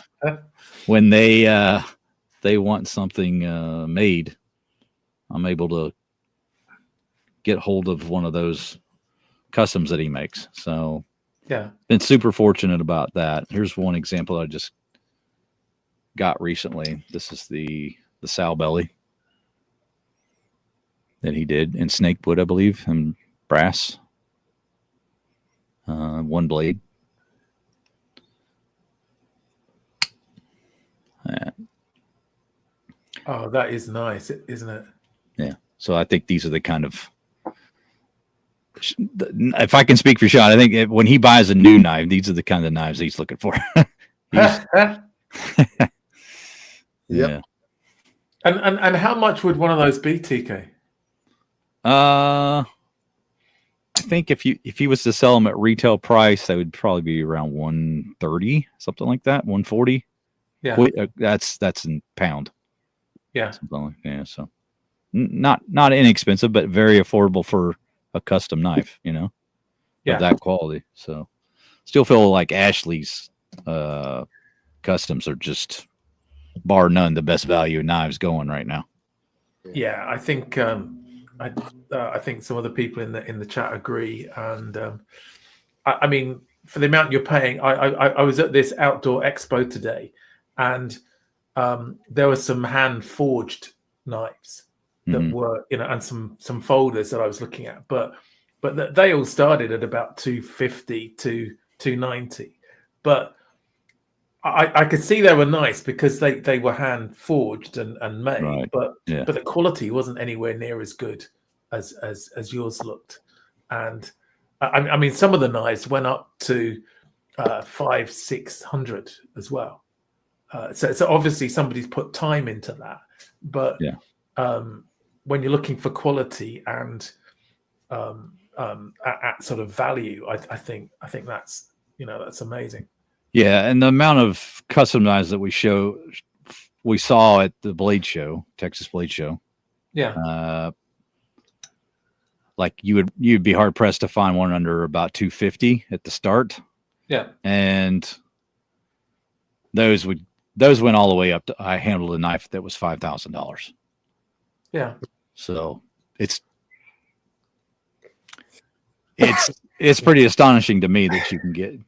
Speaker 2: when they want something made, I'm able to get hold of one of those customs that he makes. So
Speaker 1: yeah,
Speaker 2: been super fortunate about that. Here's one example I just got recently. This is the sow belly that he did in snakewood, I believe, and brass. One blade.
Speaker 1: Oh, that is nice, isn't it?
Speaker 2: Yeah. So I think these are the kind of, if I can speak for Sean, I think when he buys a new knife, these are the kind of knives he's looking for.
Speaker 3: Yep.
Speaker 2: Yeah.
Speaker 1: And how much would one of those be, TK?
Speaker 2: I think if he was to sell them at retail price, that would probably be around 130, something like that, 140.
Speaker 1: Yeah.
Speaker 2: That's in pound.
Speaker 1: Yeah.
Speaker 2: Yeah. So not inexpensive, but very affordable for a custom knife, of that quality. So still feel like Ashley's customs are just bar none the best value knives going right now.
Speaker 1: Yeah, I think I think some of the people in the chat agree, and I mean, for the amount you're paying, I was at this outdoor expo today, and there were some hand forged knives that were, and some folders that I was looking at, but they all started at about 250 to 290, but I could see they were nice because they were hand forged and made,
Speaker 2: Right.
Speaker 1: but
Speaker 2: Yeah.
Speaker 1: the quality wasn't anywhere near as good as yours looked. And I mean, some of the knives went up to 500-600 as well. So obviously somebody's put time into that. But when you're looking for quality and at sort of value, I think that's that's amazing.
Speaker 2: Yeah, and the amount of custom knives that we saw at the Blade Show, Texas Blade Show.
Speaker 1: Yeah.
Speaker 2: Like you'd be hard pressed to find one under about 250 at the start.
Speaker 1: Yeah.
Speaker 2: And those went all the way up to, I handled a knife that was $5,000.
Speaker 1: Yeah.
Speaker 2: So it's pretty astonishing to me that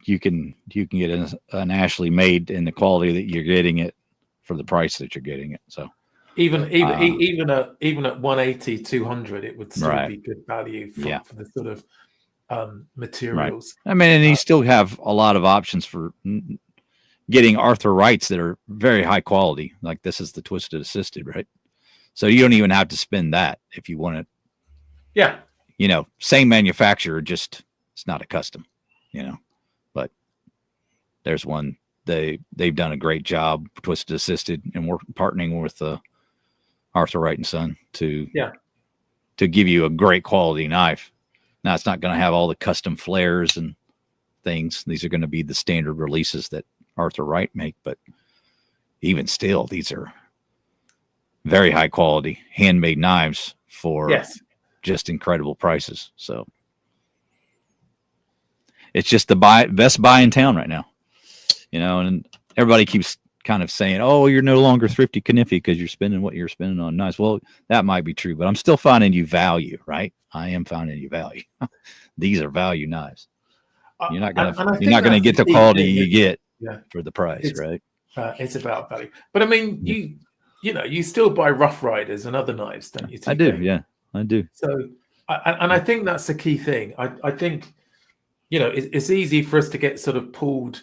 Speaker 2: you can get an Ashley made in the quality that you're getting it for the price that you're getting it. So even
Speaker 1: at 180, 200, it would still be good value for the sort of materials.
Speaker 2: Right. I mean, and you still have a lot of options for getting Arthur Wrights that are very high quality. Like this is the twisted assisted, right? So you don't even have to spend that if you want it.
Speaker 1: Yeah.
Speaker 2: Same manufacturer, just it's not a custom, but there's one they've done a great job, twisted assisted, and we're partnering with Arthur Wright and Son to give you a great quality knife. Now it's not going to have all the custom flares and things. These are going to be the standard releases that Arthur Wright make, but even still, these are very high quality handmade knives for just incredible prices. So it's just the best buy in town right now, and everybody keeps kind of saying, "Oh, you're no longer Thrifty Kaniffy because you're spending what you're spending on knives." Well, that might be true, but I'm still finding you value, right? I am finding you value. These are value knives. You're not gonna get the quality you get for the price, right?
Speaker 1: It's about value, but I mean, you still buy Rough Riders and other knives, don't you? TK?
Speaker 2: I do, yeah, I do.
Speaker 1: So, I think that's the key thing. I think, it's easy for us to get sort of pulled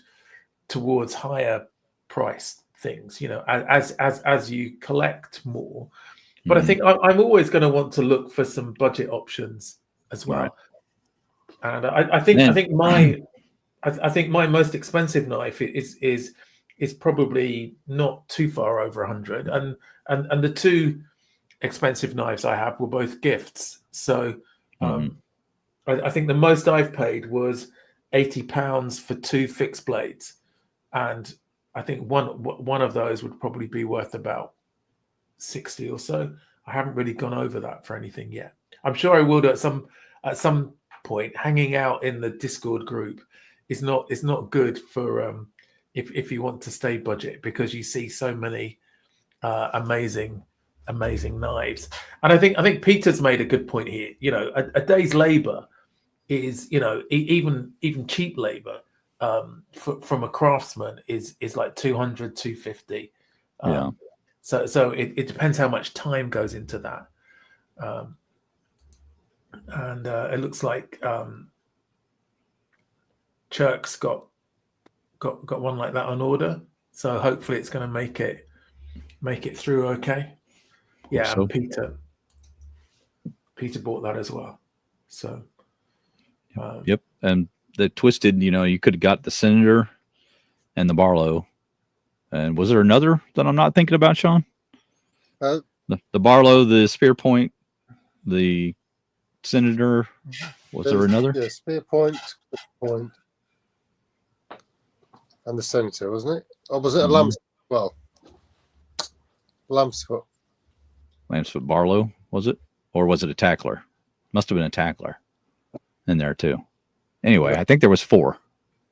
Speaker 1: towards higher price things, as you collect more. But I think I'm always going to want to look for some budget options as well. Right. And I think my most expensive knife is probably not too far over 100, and the two expensive knives I have were both gifts. So I think the most I've paid was £80 for two fixed blades, and I think one of those would probably be worth about 60 or so. I haven't really gone over that for anything yet. I'm sure I will do at some point. Hanging out in the Discord group is not good for if you want to stay budget, because you see so many amazing knives. And I think Peter's made a good point here. A day's labor is, even cheap labor from a craftsman is like 200, 250. So it depends how much time goes into that. And it looks like Chirk's got one like that on order. So hopefully it's going to make it through okay. Yeah, and Peter bought that as well. So
Speaker 2: yep. And the twisted, you could have got the Senator and the Barlow. And was there another that I'm not thinking about, Sean? The Barlow, the Spear Point, the Senator. Was there another?
Speaker 3: Yeah, Spear Point, and the Senator, wasn't it? Or was it a Lamb's? Well, Lambsfoot.
Speaker 2: Lambsfoot Barlow, was it? Or was it a Tackler? Must have been a Tackler in there too. Anyway, I think there was 4.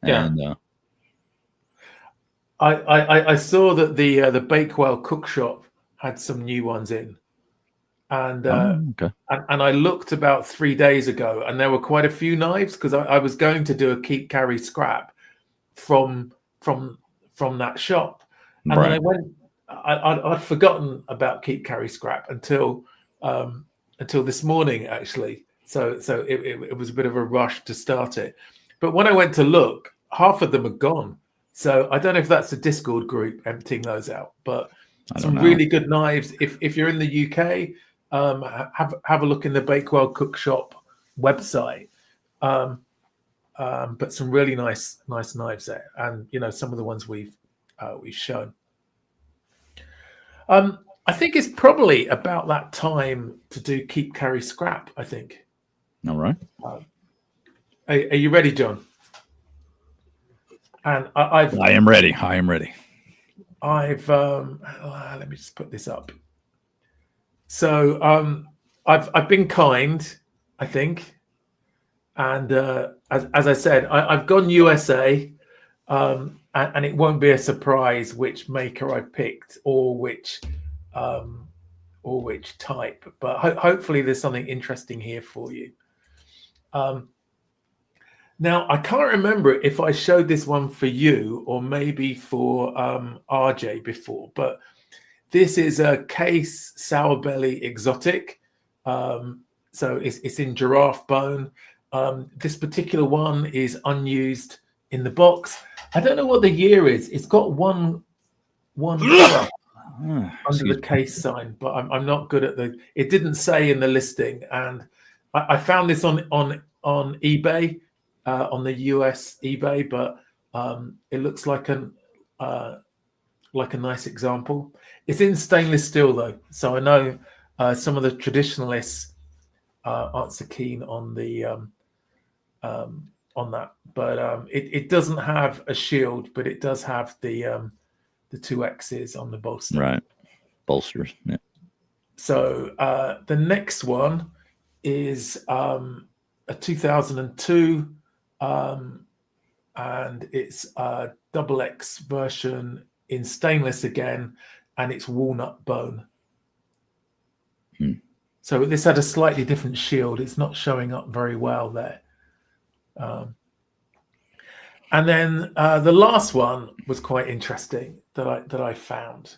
Speaker 1: Yeah.
Speaker 2: And
Speaker 1: I saw that the Bakewell Cook Shop had some new ones in, and and I looked about 3 days ago, and there were quite a few knives, because I was going to do a keep carry scrap from that shop, and then I went. I'd forgotten about keep carry scrap until this morning, actually. So it was a bit of a rush to start it, but when I went to look, half of them are gone. So I don't know if that's a Discord group emptying those out, but some really good knives. If you're in the UK, have a look in the Bakewell Cook Shop website. But some really nice knives there, and some of the ones we've shown. I think it's probably about that time to do keep carry scrap, I think.
Speaker 2: All right.
Speaker 1: Are you ready, John? And I
Speaker 2: am ready.
Speaker 1: I've let me just put this up. So I've been kind, I think, and as I said, I've gone USA, and it won't be a surprise which maker I picked or which type, but hopefully there's something interesting here for you. Now, I can't remember if I showed this one for you or maybe for RJ before, but this is a Case Sour Belly Exotic. So it's in giraffe bone. This particular one is unused in the box. I don't know what the year is. It's got one under the case sign, but I'm not good at it didn't say in the listing. And I found this on eBay. On the US eBay, but it looks like a nice example. It's in stainless steel though, so I know some of the traditionalists aren't so keen on that. But it doesn't have a shield, but it does have the 2 X's on the bolster.
Speaker 2: Right, bolsters. Yeah. So
Speaker 1: the next one is a 2002. And it's a XX version in stainless again, and it's walnut bone. So this had a slightly different shield. It's not showing up very well there. And then the last one was quite interesting that I found.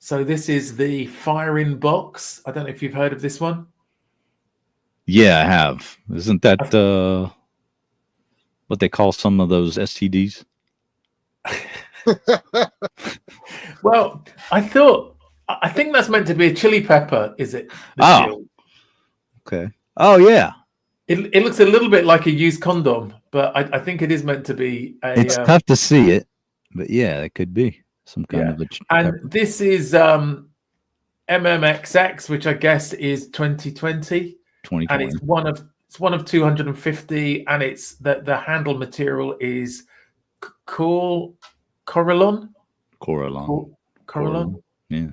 Speaker 1: So this is the fire-in box. I don't know if you've heard of this one.
Speaker 2: Yeah, I have. Isn't that what they call some of those STDs?
Speaker 1: Well, I think that's meant to be a chili pepper, is it?
Speaker 2: Shield? Okay. Oh, yeah.
Speaker 1: It looks a little bit like a used condom, but I think it is meant to be a...
Speaker 2: It's tough to see it, but yeah, it could be some kind of a chili pepper.
Speaker 1: And this is MMXX, which I guess is 2020. 2020. And it's one of 250, and it's the handle material is Corallon.
Speaker 2: Yeah.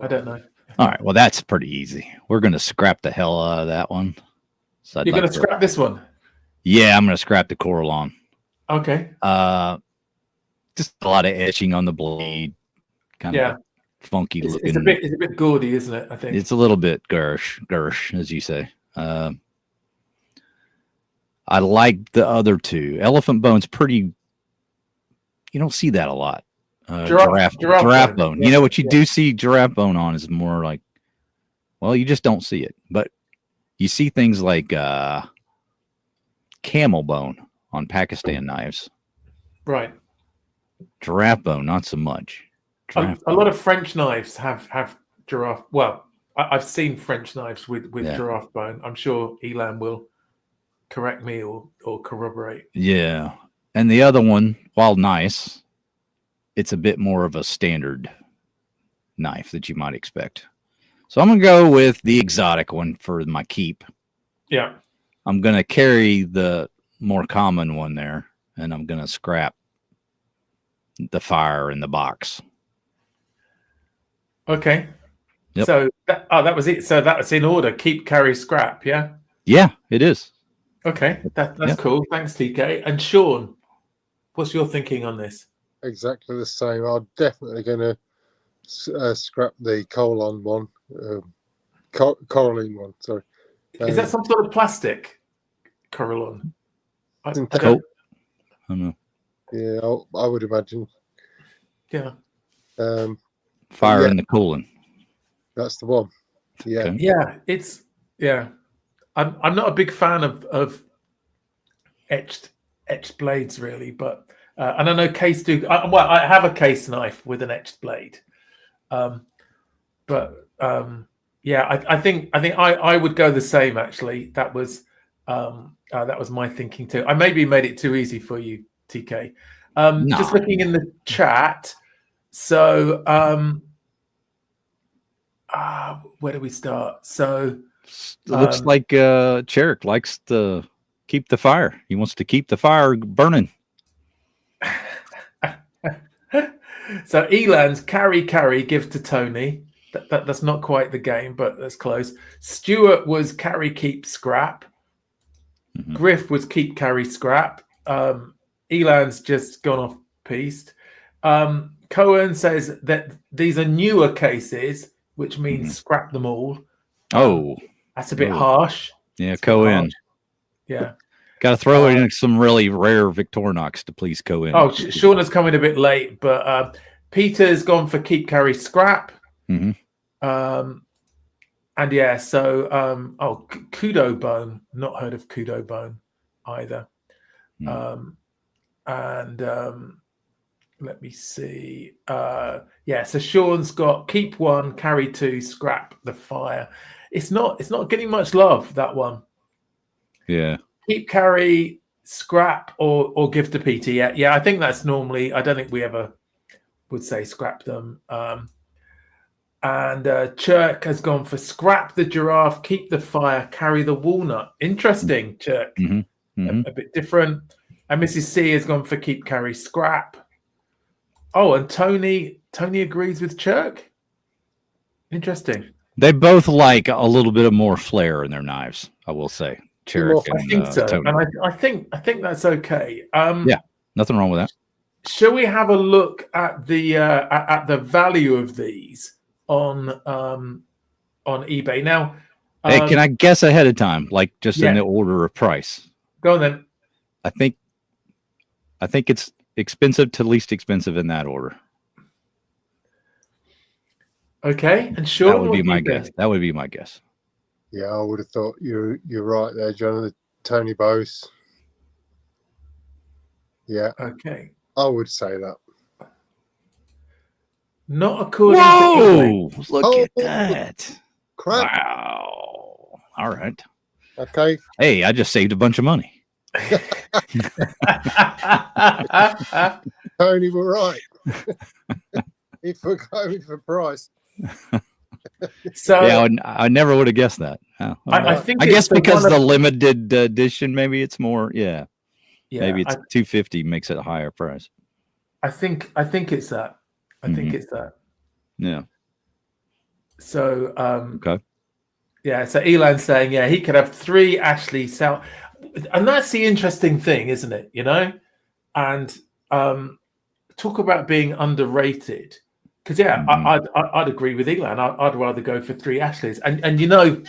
Speaker 1: I don't know.
Speaker 2: All right. Well, that's pretty easy. We're going to scrap the hell out of that one. So
Speaker 1: You're going to scrap this one?
Speaker 2: Yeah, I'm going to scrap the Corallon.
Speaker 1: Okay.
Speaker 2: Just a lot of etching on the blade. Kind of funky looking.
Speaker 1: It's a bit gaudy, isn't it? I think
Speaker 2: it's a little bit gersh, as you say. I like the other two. Elephant bone's pretty. You don't see that a lot. Giraffe bone. Yeah, you know what you do see giraffe bone on is more like, well, you just don't see it, but you see things like camel bone on Pakistan knives.
Speaker 1: Right.
Speaker 2: Giraffe bone, not so much.
Speaker 1: A lot of French knives have giraffe. Well, I've seen French knives with giraffe bone. I'm sure Elan will correct me or corroborate.
Speaker 2: Yeah. And the other one, while nice, it's a bit more of a standard knife that you might expect. So I'm going to go with the exotic one for my keep.
Speaker 1: Yeah.
Speaker 2: I'm going to carry the more common one there, and I'm going to scrap the fire in the box.
Speaker 1: Okay.
Speaker 2: Yep.
Speaker 1: So that was it. So that's in order. Keep, carry, scrap. Yeah.
Speaker 2: Yeah, it is.
Speaker 1: Okay, that's cool. Thanks, TK. And Sean, what's your thinking on this?
Speaker 3: Exactly the same. I'm definitely going to scrap the Corallon one. Coralline one. Sorry.
Speaker 1: Is that some sort of plastic? Corallon.
Speaker 2: I don't know.
Speaker 3: Yeah, I would imagine.
Speaker 1: Yeah.
Speaker 2: Fire in the colon.
Speaker 3: That's the one. Yeah.
Speaker 1: Okay. Yeah. I'm not a big fan of etched blades really, but and I know case do. Well, I have a case knife with an etched blade, but I think I would go the same. Actually, that was my thinking too. I maybe made it too easy for you, TK. No. Just looking in the chat. So where do we start? So
Speaker 2: it looks like Cherrick likes to keep the fire. He wants to keep the fire burning.
Speaker 1: So Elan's carry, give to Tony. That's not quite the game, but that's close. Stuart was carry, keep, scrap. Mm-hmm. Griff was keep, carry, scrap. Elan's just gone off piste. Cohen says that these are newer cases, which means scrap them all. That's a bit harsh.
Speaker 2: Yeah, Cohen.
Speaker 1: Yeah.
Speaker 2: Got to throw in some really rare Victorinox to please Cohen.
Speaker 1: Oh, Sean is coming a bit late, but Peter's gone for keep, carry, scrap.
Speaker 2: Mm-hmm.
Speaker 1: And yeah, so Kudo bone. Not heard of Kudo bone either. Let me see. So Sean's got keep one, carry two, scrap the fire. It's not getting much love, that one.
Speaker 2: Yeah.
Speaker 1: Keep, carry, scrap, or give to PT. Yeah. I think that's normally. I don't think we ever would say scrap them. And Chirk has gone for scrap the giraffe, keep the fire, carry the walnut. Interesting, Chirk.
Speaker 2: Mm-hmm. Mm-hmm.
Speaker 1: A bit different. And Mrs. C has gone for keep, carry, scrap. Oh, and Tony agrees with Chirk. Interesting.
Speaker 2: They both like a little bit of more flair in their knives, I will say. Chirk
Speaker 1: I think so.
Speaker 2: Tony.
Speaker 1: And I think that's okay.
Speaker 2: Yeah, nothing wrong with that.
Speaker 1: shall we have a look at the value of these on eBay now?
Speaker 2: Hey, can I guess ahead of time, like just in the order of price?
Speaker 1: Go on then.
Speaker 2: I think it's expensive to least expensive in that order.
Speaker 1: Okay, and Sean,
Speaker 2: that would be my guess. That would be my guess.
Speaker 3: Yeah, I would have thought you're right there, John. The Tony Bose. Yeah.
Speaker 1: Okay.
Speaker 3: I would say that.
Speaker 1: Not according to
Speaker 2: eBay. Look at that.
Speaker 3: Crap.
Speaker 2: Wow. All right.
Speaker 3: Okay.
Speaker 2: Hey, I just saved a bunch of money.
Speaker 3: Tony, we're right. If we're going for price.
Speaker 2: So yeah, I never would have guessed that.
Speaker 1: I think
Speaker 2: I guess because the limited edition, maybe it's more. Yeah, maybe it's $250 makes it a higher price.
Speaker 1: I think it's that. I think it's that.
Speaker 2: Yeah.
Speaker 1: So
Speaker 2: okay.
Speaker 1: Yeah. So Elan's saying, yeah, he could have 3 Ashley Sal, and that's the interesting thing, isn't it? You know, and talk about being underrated. Because I'd agree with Elan. I'd rather go for 3 Ashleys, and you know,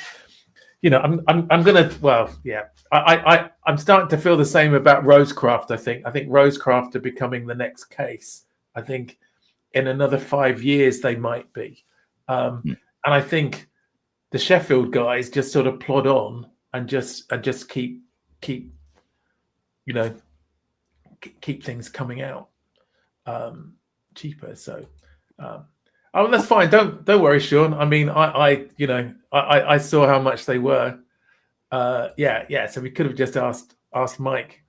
Speaker 1: I'm gonna. Well, yeah, I'm starting to feel the same about Rosecraft. I think Rosecraft are becoming the next case. I think in another 5 years they might be, and I think the Sheffield guys just sort of plod on and just keep things coming out cheaper. So. Oh, that's fine. Don't worry, Sean. I mean, I saw how much they were. Yeah. So we could have just asked Mike,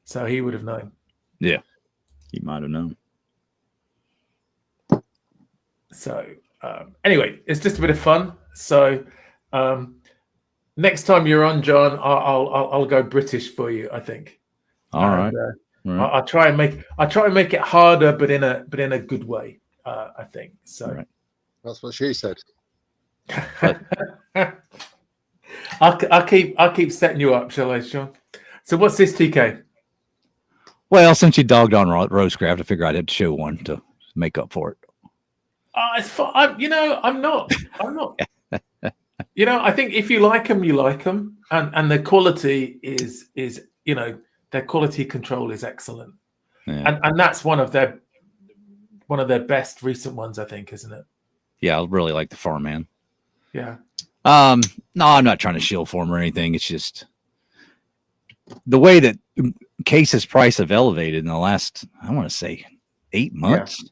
Speaker 1: so he would have known.
Speaker 2: Yeah, he might have known.
Speaker 1: So anyway, it's just a bit of fun. So next time you're on, John, I'll go British for you. I think.
Speaker 2: All right.
Speaker 1: Right. I'll try and make it harder, but in a good way. I think so.
Speaker 2: Right.
Speaker 3: That's what she said.
Speaker 1: I'll keep setting you up, shall I, Sean? So what's this, TK?
Speaker 2: Well, since you dogged on Rosecraft, I figured I'd have to show one to make up for it.
Speaker 1: It's fine. I'm not. I think if you like them, you like them, and the quality is their quality control is excellent, and that's one of their best recent ones, I think, isn't it?
Speaker 2: Yeah, I really like the Farman.
Speaker 1: Yeah.
Speaker 2: No, I'm not trying to shield for them or anything. It's just the way that Case's price have elevated in the last, I want to say, 8 months.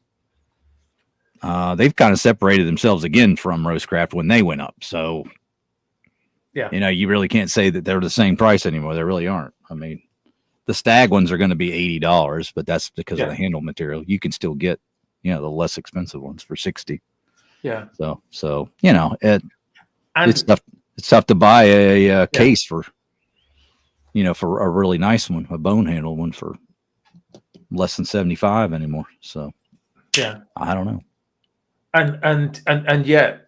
Speaker 2: Yeah. They've kind of separated themselves again from Rosecraft when they went up. So,
Speaker 1: yeah,
Speaker 2: you really can't say that they're the same price anymore. They really aren't. I mean, the Stag ones are going to be $80, but that's because of the handle material. You can still get, the less expensive ones for $60.
Speaker 1: Yeah.
Speaker 2: So it's tough. It's tough to buy a case for a really nice one, a bone handle one for less than $75 anymore. So
Speaker 1: yeah,
Speaker 2: I don't know.
Speaker 1: And yet,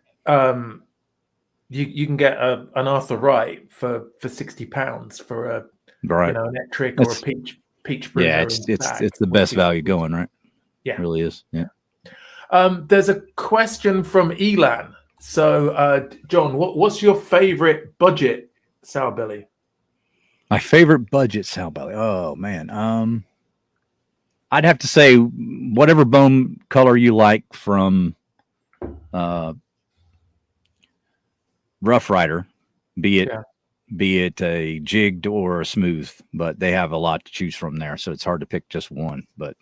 Speaker 1: you can get an Arthur Wright for £60 for a electric or a peach brimmer.
Speaker 2: Yeah, it's the best value going, right?
Speaker 1: Yeah,
Speaker 2: it really is. Yeah.
Speaker 1: There's a question from Elan. So, John, what's your favorite budget sour belly?
Speaker 2: My favorite budget sour belly. Oh man, I'd have to say whatever bone color you like from Rough Rider, be it a jigged or a smooth, but they have a lot to choose from there, so it's hard to pick just one. But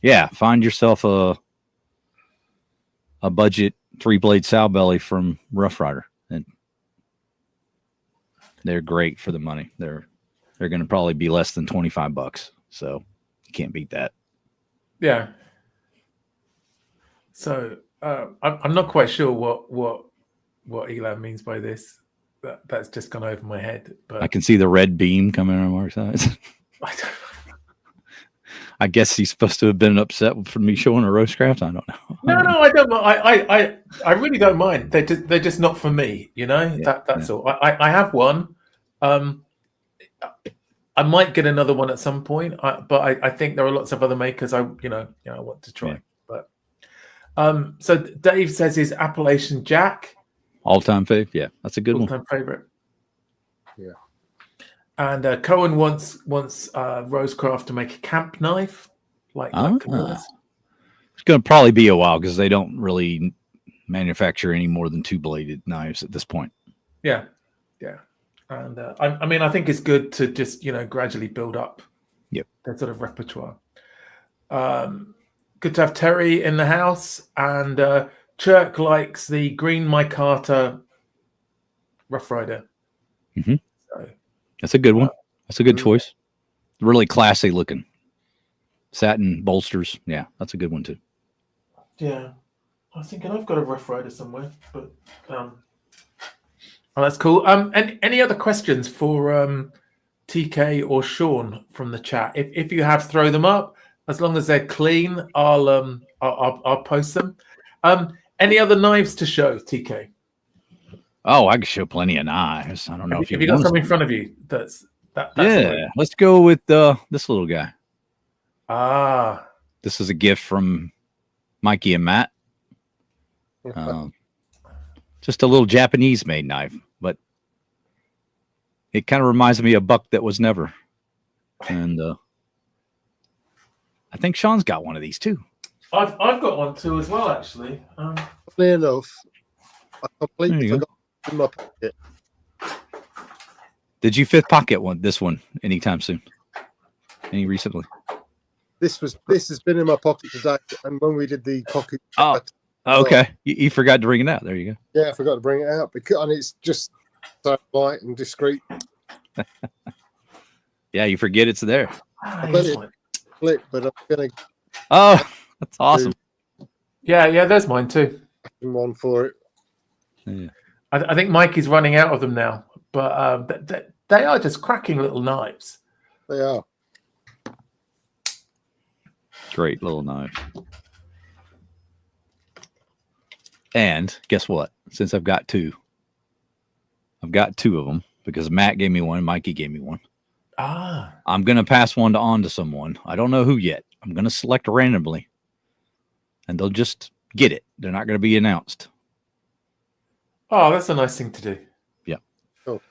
Speaker 2: yeah, find yourself a budget 3-blade sow belly from Rough Rider, and they're great for the money. They're going to probably be less than $25, so you can't beat that.
Speaker 1: Yeah. So I'm not quite sure what Elan means by this. That's just gone over my head. But
Speaker 2: I can see the red beam coming on our sides. I guess he's supposed to have been upset for me showing a Rosecraft. I don't know.
Speaker 1: No, I don't mind. I really don't mind. They're just not for me. That's all. I have one. I might get another one at some point, but I think there are lots of other makers I want to try.
Speaker 2: Yeah.
Speaker 1: But so Dave says his Appalachian Jack,
Speaker 2: all-time fave. Yeah, that's a good one.
Speaker 1: all-time favorite.
Speaker 3: Yeah.
Speaker 1: And Cohen wants Rosecraft to make a camp knife, like Camilla's.
Speaker 2: It's going to probably be a while because they don't really manufacture any more than 2-bladed knives at this point.
Speaker 1: Yeah. And I mean, I think it's good to just gradually build up.
Speaker 2: Yep.
Speaker 1: That sort of repertoire. Good to have Terry in the house, and Chirk likes the green micarta Rough Rider.
Speaker 2: Mm-hmm.
Speaker 1: So,
Speaker 2: that's a good one. That's a good choice. Really classy looking. Satin bolsters. Yeah, that's a good one too.
Speaker 1: Yeah. I was thinking I've got a Rough Rider somewhere, but that's cool. And any other questions for TK or Sean from the chat? If you have, throw them up. As long as they're clean, I'll post them. Any other knives to show, TK?
Speaker 2: Oh, I can show plenty of knives. I don't know if
Speaker 1: you got something in front of you. That's
Speaker 2: yeah. Let's go with this little guy. This is a gift from Mikey and Matt. Just a little Japanese made knife, but it kind of reminds me of Buck That Was Never. And I think Sean's got one of these too.
Speaker 1: I've got one too as well, actually.
Speaker 3: Funny enough, I completely forgot in my pocket.
Speaker 2: Did you fifth pocket this one anytime soon? Any recently?
Speaker 3: This has been in my pocket today, and when we did the pocket.
Speaker 2: Okay. You forgot to bring it out. There you go.
Speaker 3: Yeah, I forgot to bring it out and it's just so light and discreet.
Speaker 2: Yeah, you forget it's there.
Speaker 3: I bet it split, but I'm gonna.
Speaker 2: Oh, that's awesome.
Speaker 1: Yeah, there's mine too.
Speaker 3: One for it.
Speaker 2: Yeah.
Speaker 1: I think Mikey's running out of them now, but they are just cracking little knives.
Speaker 3: They are.
Speaker 2: Great little knife. And guess what? Since I've got two of them because Matt gave me one, Mikey gave me one. I'm going to pass one on to someone. I don't know who yet. I'm going to select randomly, and they'll just get it. They're not going to be announced.
Speaker 1: Oh, that's a nice thing to do.
Speaker 2: Yeah.
Speaker 3: Oh.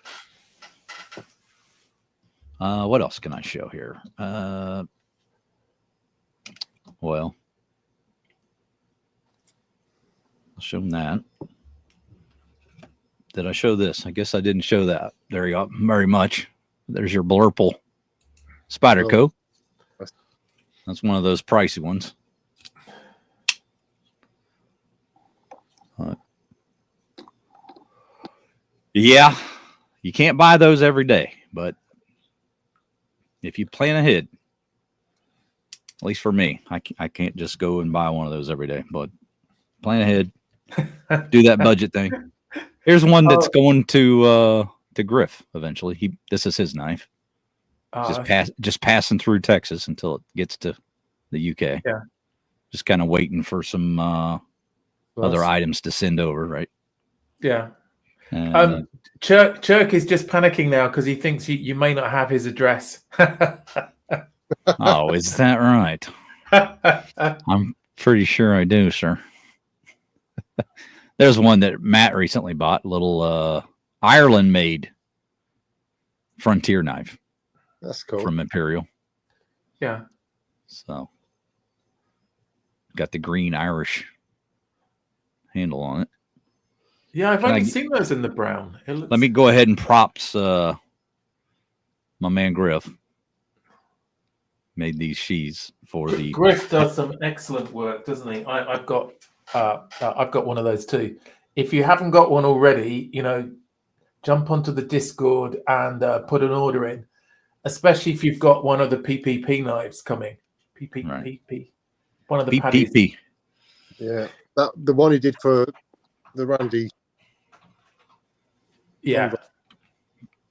Speaker 2: What else can I show here? Well, I'll show them that. Did I show this? I guess I didn't show that. There you go. Very much. There's your Blurple Spyderco. That's one of those pricey ones. Yeah, you can't buy those every day, but if you plan ahead, at least for me, I can't just go and buy one of those every day, but plan ahead, do that budget thing. Here's one that's going to Griff eventually. This is his knife. Just passing through Texas until it gets to the UK.
Speaker 1: Yeah.
Speaker 2: Just kind of waiting for some other items to send over, right?
Speaker 1: Yeah. Chirk is just panicking now because he thinks you may not have his address.
Speaker 2: Oh, is that right? I'm pretty sure I do, sir. There's one that Matt recently bought, little Ireland-made frontier knife.
Speaker 3: That's cool.
Speaker 2: From Imperial.
Speaker 1: Yeah.
Speaker 2: So, got the green Irish handle on it.
Speaker 1: Yeah, I've only seen those in the brown.
Speaker 2: Let me go ahead and props my man Griff. Made these sheaths for the
Speaker 1: Griff does some excellent work, doesn't he? I've got one of those too. If you haven't got one already, jump onto the Discord and put an order in, especially if you've got one of the PPP knives coming. PPP. One of the patties.
Speaker 2: PPP.
Speaker 3: Yeah, the one he did for the Randy.
Speaker 1: Yeah.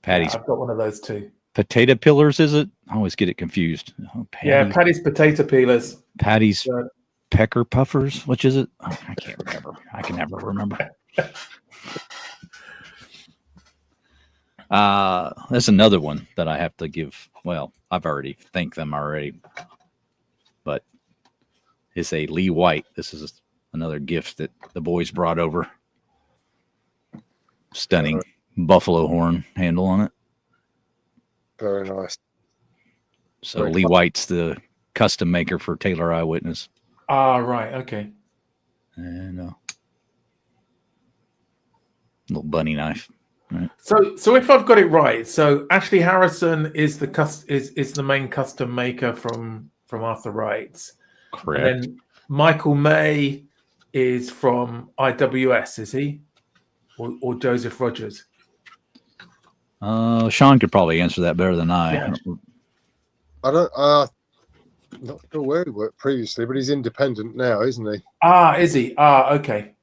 Speaker 2: Patty's.
Speaker 1: I've got one of those too.
Speaker 2: Potato pillars, is it? I always get it confused.
Speaker 1: Patty's potato peelers.
Speaker 2: Patty's pecker puffers. Which is it? Oh, I can't remember. I can never remember. That's another one that I have to give. Well, I've already thanked them already, but it's a Lee White. This is another gift that the boys brought over. Stunning buffalo horn handle on it.
Speaker 3: Very nice.
Speaker 2: So
Speaker 3: Very
Speaker 2: Lee
Speaker 3: nice.
Speaker 2: White's the custom maker for Taylor Eyewitness.
Speaker 1: Ah, right. Okay.
Speaker 2: And little bunny knife. Right.
Speaker 1: So if I've got it right, so Ashley Harrison is the main custom maker from Arthur Wright's.
Speaker 2: Correct.
Speaker 1: And then Michael May is from IWS, is he? Or Joseph Rogers?
Speaker 2: Sean could probably answer that better than I.
Speaker 1: Yeah.
Speaker 3: I don't. Not sure where he worked previously, but he's independent now, isn't he?
Speaker 1: Ah, is he? Ah, okay.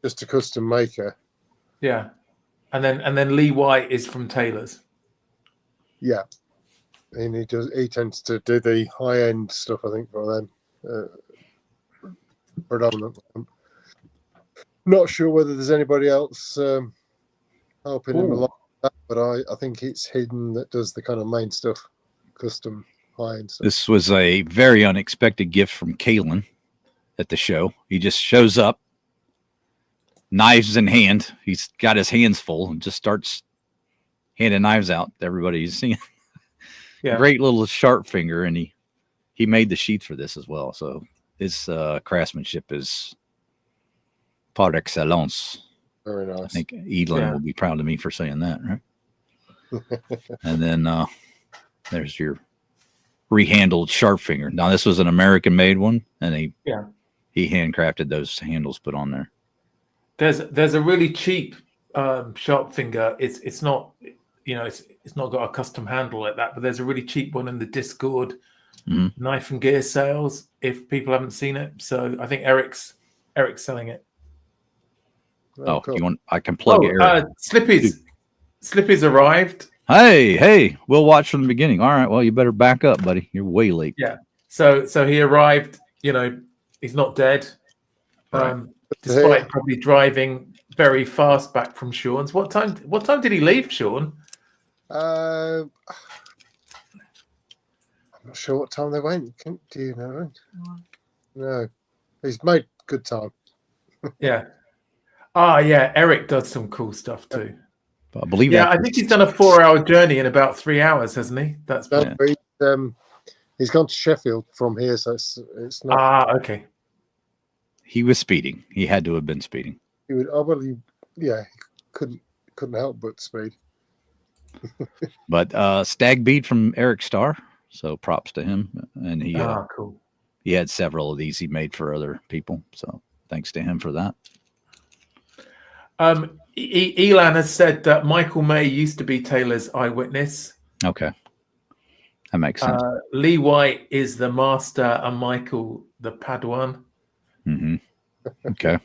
Speaker 3: Just a custom maker.
Speaker 1: Yeah. And then Lee White is from Taylor's.
Speaker 3: Yeah, and he tends to do the high end stuff, I think, for them predominantly. Not sure whether there's anybody else helping him a lot, but I think it's Hidden that does the kind of main stuff, custom high end stuff.
Speaker 2: This was a very unexpected gift from Kalen at the show. He just shows up, knives in hand. He's got his hands full and just starts handing knives out to everybody he's seeing.
Speaker 1: Yeah.
Speaker 2: Great little sharp finger, and he made the sheath for this as well. So his craftsmanship is par excellence.
Speaker 3: Very nice.
Speaker 2: I think Edlin will be proud of me for saying that, right? And then there's your rehandled sharp finger. Now this was an American-made one, and he handcrafted those handles put on there.
Speaker 1: There's a really cheap sharp finger. It's not, it's not got a custom handle like that, but there's a really cheap one in the Discord knife and gear sales. If people haven't seen it, so I think Eric's selling it.
Speaker 2: Oh,
Speaker 3: cool.
Speaker 2: you want? I can plug it.
Speaker 1: Slippy's arrived.
Speaker 2: Hey, we'll watch from the beginning. All right. Well, you better back up, buddy. You're way late.
Speaker 1: Yeah. So he arrived. He's not dead.
Speaker 2: Right.
Speaker 1: Despite probably driving very fast back from Sean's. What time did he leave, Sean?
Speaker 3: I'm not sure what time they went. Do you know? No. He's made good time.
Speaker 1: Yeah. Ah, yeah. Eric does some cool stuff too.
Speaker 2: I believe.
Speaker 1: Yeah, I think he's done a 4-hour journey in about 3 hours, hasn't he? That's
Speaker 3: he's gone to Sheffield from here, so it's not.
Speaker 1: Ah, okay.
Speaker 2: He was speeding. He had to have been speeding.
Speaker 3: He would. He couldn't help but speed.
Speaker 2: But stag bead from Eric Starr, so props to him. And he
Speaker 1: cool.
Speaker 2: He had several of these he made for other people, so thanks to him for that.
Speaker 1: Elan has said that Michael May used to be Taylor's eyewitness.
Speaker 2: Okay, that makes sense.
Speaker 1: Lee White is the master and Michael the Padawan.
Speaker 2: Mm-hmm. Okay.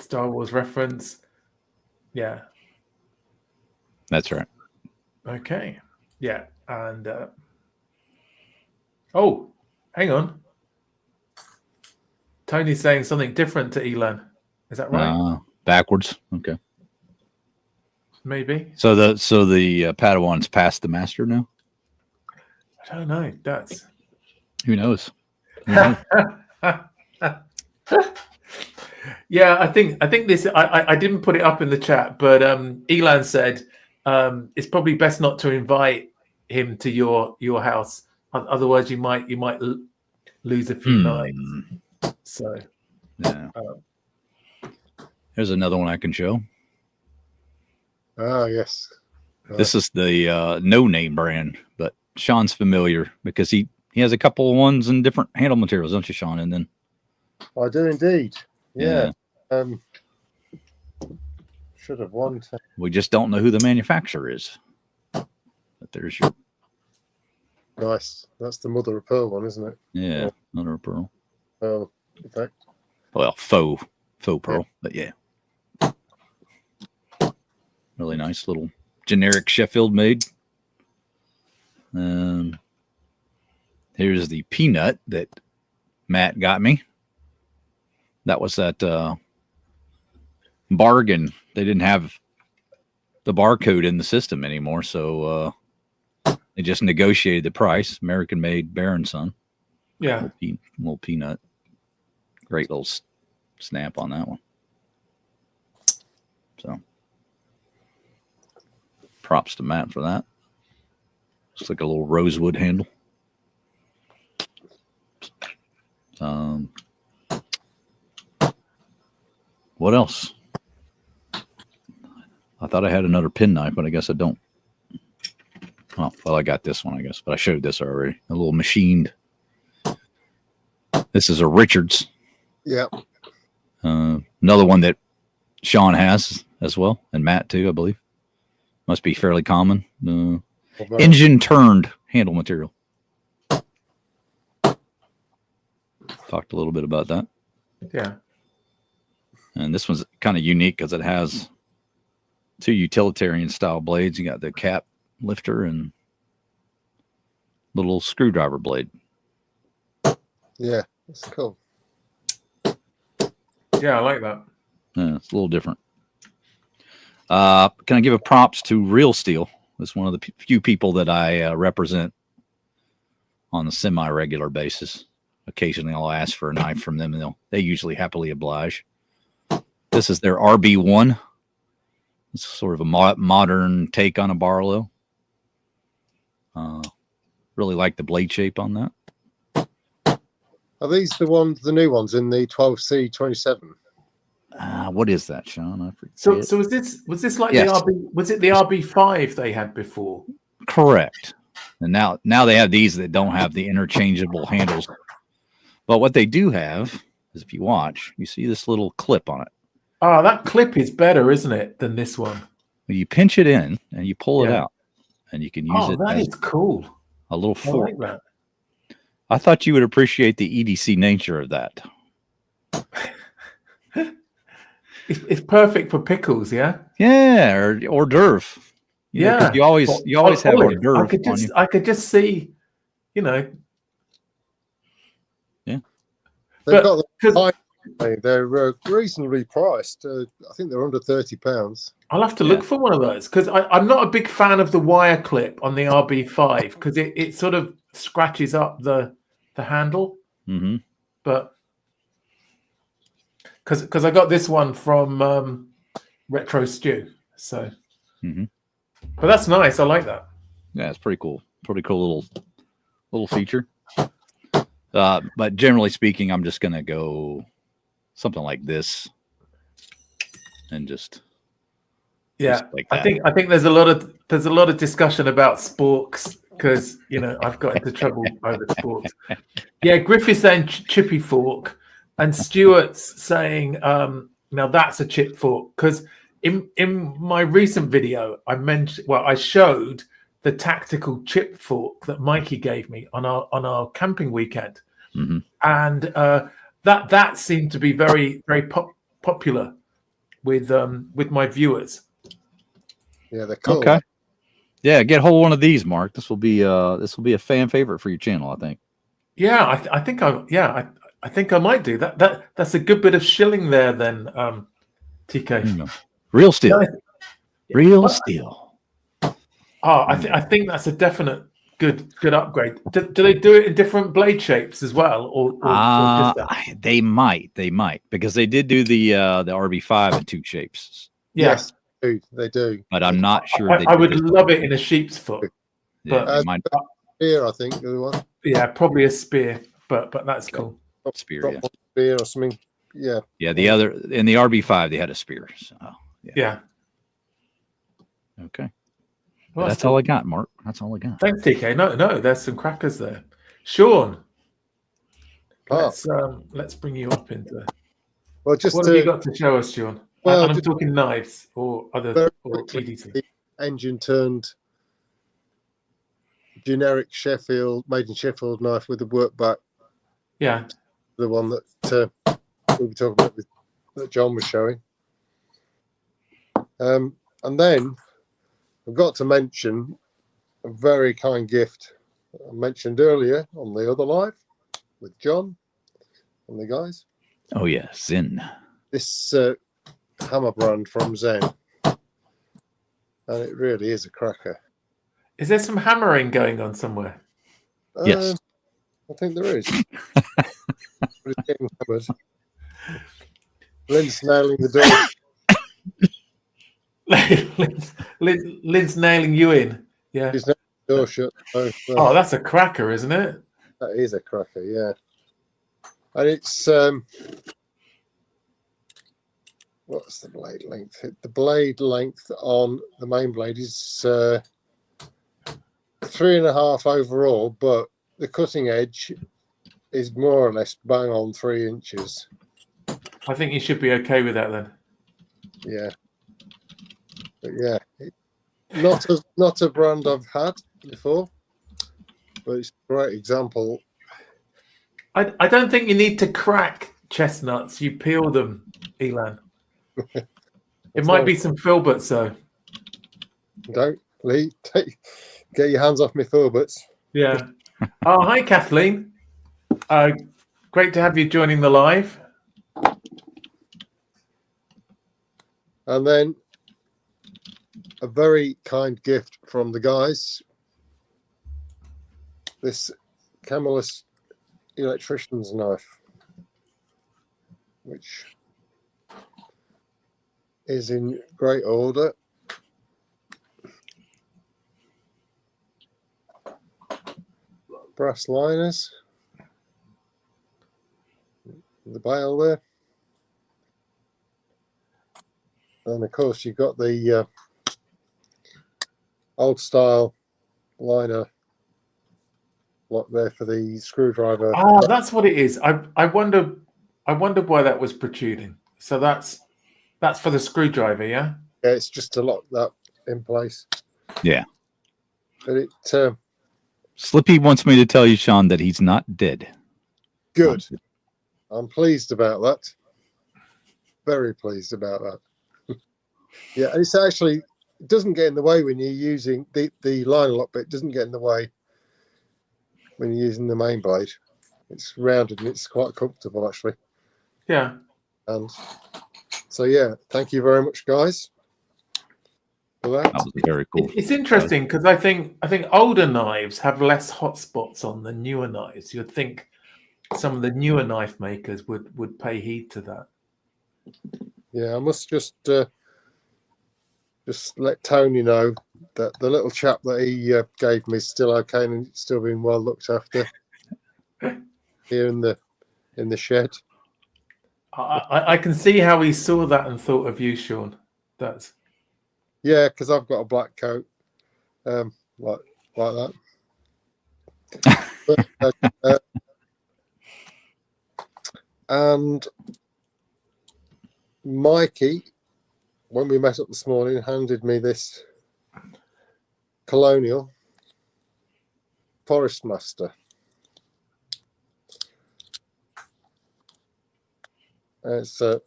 Speaker 1: Star Wars reference. Yeah.
Speaker 2: That's right.
Speaker 1: Okay. Yeah. And oh, hang on. Tony's saying something different to Elan. Is that right?
Speaker 2: Backwards. Okay.
Speaker 1: Maybe.
Speaker 2: So the Padawan's past the master now?
Speaker 1: I don't know. That's
Speaker 2: who knows?
Speaker 1: Yeah, I think this. I didn't put it up in the chat, but Elan said it's probably best not to invite him to your house, otherwise you might lose a few nights. So
Speaker 2: yeah. There's another one I can show.
Speaker 3: Ah, yes.
Speaker 2: This is the No Name brand, but Sean's familiar because he has a couple of ones in different handle materials, don't you, Sean? And then
Speaker 3: I do indeed. Yeah.
Speaker 2: Yeah.
Speaker 3: Should have won.
Speaker 2: We just don't know who the manufacturer is. But there's your.
Speaker 3: Nice. That's the mother of pearl one, isn't it?
Speaker 2: Yeah, mother of pearl.
Speaker 3: Oh, effect.
Speaker 2: Well, faux pearl, but yeah. Really nice little generic Sheffield made. Here's the peanut that Matt got me. That was that bargain. They didn't have the barcode in the system anymore, so they just negotiated the price. American made Baron Son.
Speaker 1: Yeah.
Speaker 2: Little peanut. Great little snap on that one. So props to Matt for that. Looks like a little rosewood handle. What else? I thought I had another pen knife, but I guess I don't. Oh, well, I got this one, I guess, but I showed this already. A little machined. This is a Richards.
Speaker 3: Yeah.
Speaker 2: Another one that Sean has as well, and Matt too, I believe. Must be fairly common. Engine turned handle material. Talked a little bit about that.
Speaker 1: Yeah.
Speaker 2: And this one's kind of unique because it has two utilitarian style blades. You got the cap lifter and little screwdriver blade.
Speaker 3: Yeah, that's cool.
Speaker 1: Yeah, I like that.
Speaker 2: Yeah, it's a little different. Can I give a props to Real Steel? It's one of the few people that I represent on a semi-regular basis. Occasionally I'll ask for a knife from them, and they usually happily oblige. This is their RB1. It's sort of a modern take on a Barlow. Really like the blade shape on that.
Speaker 3: Are these the new ones in the 12C27?
Speaker 2: What is that, Sean? I forget.
Speaker 1: So was this like
Speaker 2: Yes.
Speaker 1: the RB? Was it the RB5 they had before?
Speaker 2: Correct. And now they have these that don't have the interchangeable handles. But what they do have is, if you watch, you see this little clip on it.
Speaker 1: Oh, that clip is better, isn't it, than this one?
Speaker 2: You pinch it in and you pull it
Speaker 1: Yeah.
Speaker 2: out, and you can use it
Speaker 1: that
Speaker 2: as
Speaker 1: is cool.
Speaker 2: a little
Speaker 1: I
Speaker 2: fork.
Speaker 1: like that.
Speaker 2: I thought you would appreciate the EDC nature of that.
Speaker 1: It's perfect for pickles, yeah.
Speaker 2: Yeah, or hors d'oeuvre. You know, 'cause
Speaker 1: Yeah,
Speaker 2: you always have hors
Speaker 1: olive.
Speaker 2: d'oeuvre on you.
Speaker 1: I could just see, you know.
Speaker 2: Yeah,
Speaker 3: They've
Speaker 1: But-
Speaker 3: got they're reasonably priced. I think they're under £30.
Speaker 1: I'll have to look for one of those because I'm not a big fan of the wire clip on the RB5 because it sort of scratches up the handle.
Speaker 2: Mm-hmm.
Speaker 1: But because I got this one from Retro Stew, so.
Speaker 2: Mm-hmm.
Speaker 1: But that's nice. I like that.
Speaker 2: Yeah, it's pretty cool. Pretty cool little feature. But generally speaking, I'm just gonna go something like this, and just like that.
Speaker 1: I think there's a lot of discussion about sporks because I've got into trouble over sporks. Yeah, Griffith's saying chippy fork, and Stuart's saying now that's a chip fork because in my recent video I showed the tactical chip fork that Mikey gave me on our camping weekend,
Speaker 2: Mm-hmm.
Speaker 1: and that seemed to be very very popular with my viewers.
Speaker 3: Yeah, they're cool.
Speaker 2: Okay. Yeah, get hold of one of these, Mark. This will be a fan favorite for your channel, I think.
Speaker 1: Yeah, I think I might do that. That's a good bit of shilling there, then, TK.
Speaker 2: Real Steel.
Speaker 1: Yeah.
Speaker 2: Real Steel.
Speaker 1: I think that's a definite good upgrade. Do they do it in different blade shapes as well, or just that?
Speaker 2: They might because they did do the RB5 in two shapes.
Speaker 1: Yeah.
Speaker 3: Yes, they do.
Speaker 2: But I'm not sure.
Speaker 1: I would love it in a sheep's foot.
Speaker 2: Yeah,
Speaker 1: But
Speaker 2: they might.
Speaker 3: Spear, I think, the other one.
Speaker 1: Yeah, probably a spear, but that's cool.
Speaker 2: Spear,
Speaker 3: Drop
Speaker 2: yeah.
Speaker 3: one spear or something. Yeah.
Speaker 2: Yeah, the other in the RB5 they had a spear. So
Speaker 1: Yeah.
Speaker 2: Okay.
Speaker 1: Well,
Speaker 2: That's all I got, Mark. That's all I got.
Speaker 1: Thanks, TK. No, there's some crackers there. Sean, let's bring you up into.
Speaker 3: Well, just
Speaker 1: What have you got to show us, Sean?
Speaker 3: Well,
Speaker 1: and I'm
Speaker 3: just
Speaker 1: talking knives or other
Speaker 3: very
Speaker 1: or
Speaker 3: quickly,
Speaker 1: EDC.
Speaker 3: the engine turned generic made in Sheffield knife with the work back.
Speaker 1: Yeah.
Speaker 3: The one that we were talking about that John was showing. And then I've got to mention a very kind gift I mentioned earlier on the other live with John and the guys.
Speaker 2: Oh yeah, Zen.
Speaker 3: This hammer brand from Zen. and it really is a cracker.
Speaker 1: Is there some hammering going on somewhere?
Speaker 2: Yes.
Speaker 3: I think there is. But it's getting hammered. Lynn's nailing the door.
Speaker 1: Lynn's nailing you in. Yeah.
Speaker 3: She's nailing the door shut. So,
Speaker 1: Oh, that's a cracker, isn't it?
Speaker 3: that is a cracker, yeah. And it's what's the blade length? The blade length on the main blade is 3.5 overall, but the cutting edge is more or less bang on 3 inches.
Speaker 1: I think you should be okay with that then.
Speaker 3: Yeah, but yeah, not a brand I've had before, but it's a great example.
Speaker 1: I don't think you need to crack chestnuts. You peel them, Elan. It might be some filberts though.
Speaker 3: Don't, Lee. Get your hands off me filberts.
Speaker 1: Yeah. Oh, hi, Kathleen. Great to have you joining the live.
Speaker 3: And then a very kind gift from the guys. This Camelus electrician's knife, which is in great order. Brass liners, the bail there, and of course you've got the old style liner lock there for the screwdriver.
Speaker 1: Oh, that's what it is. I wondered why that was protruding. So that's for the screwdriver, yeah?
Speaker 3: Yeah, it's just to lock that in place.
Speaker 2: Yeah.
Speaker 3: But it
Speaker 2: Slippy wants me to tell you, Sean, that he's not dead.
Speaker 3: good. I'm pleased about that. Very pleased about that. Yeah, and it's actually, it doesn't get in the way when you're using the liner lock bit. Doesn't get in the way when you're using the main blade. It's rounded and it's quite comfortable actually.
Speaker 1: Yeah.
Speaker 3: And so yeah, thank you very much, guys, for that.
Speaker 2: That was very cool.
Speaker 1: It's interesting because I think older knives have less hot spots on than newer knives. You'd think some of the newer knife makers would pay heed to that.
Speaker 3: Yeah, I must just let Tony know that the little chap that he gave me is still okay and it's still being well looked after here in the shed.
Speaker 1: I can see how he saw that and thought of you, Sean. That's
Speaker 3: Yeah, because I've got a black coat, like that. But, and Mikey, when we met up this morning, handed me this Colonial Forest Master. It's a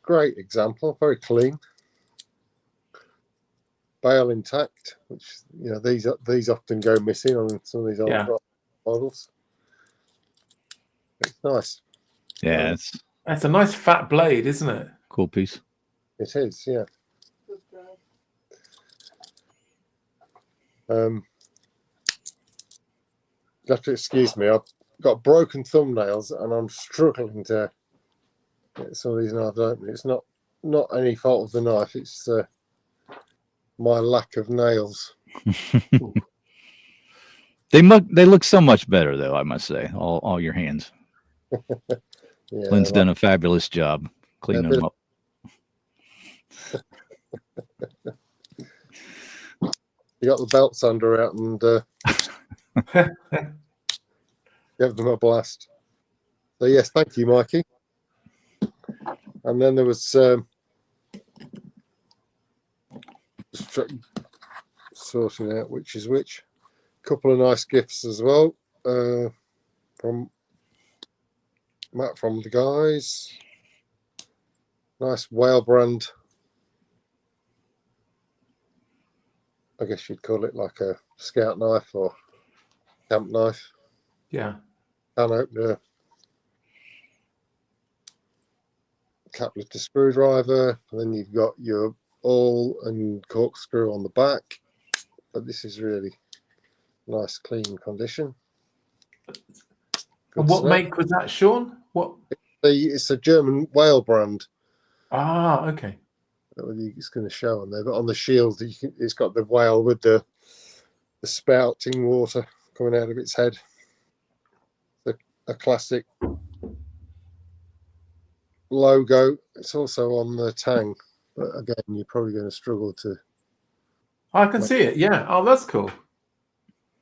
Speaker 3: great example, very clean. Bail intact, which these often go missing on some of these old models. It's nice.
Speaker 2: Yeah,
Speaker 1: that's a nice fat blade, isn't it?
Speaker 2: Cool piece.
Speaker 3: It is, yeah. You have to excuse me. I've got broken thumbnails and I'm struggling to get some of these knives open. It's not any fault of the knife. It's my lack of nails.
Speaker 2: They look so much better, though. I must say, all your hands.
Speaker 3: Yeah,
Speaker 2: Lynn's done a fabulous job cleaning them up.
Speaker 3: You got the belt sander out and give them a blast. So yes, thank you, Mikey. And then there was sorting out which is which. Couple of nice gifts as well from Matt from the guys. Nice whale brand. I guess you'd call it like a scout knife or camp knife.
Speaker 1: Yeah.
Speaker 3: Can opener. Cap lifter screwdriver. And then you've got your awl and corkscrew on the back, but this is really nice, clean condition.
Speaker 1: And what make was that, Sean? What?
Speaker 3: It's a German whale brand.
Speaker 1: Ah, okay.
Speaker 3: It's going to show on there, but on the shield, it's got the whale with the spouting water coming out of its head. A classic logo. It's also on the tang, but again, you're probably going to struggle to.
Speaker 1: I can see it. Yeah. Oh, that's cool.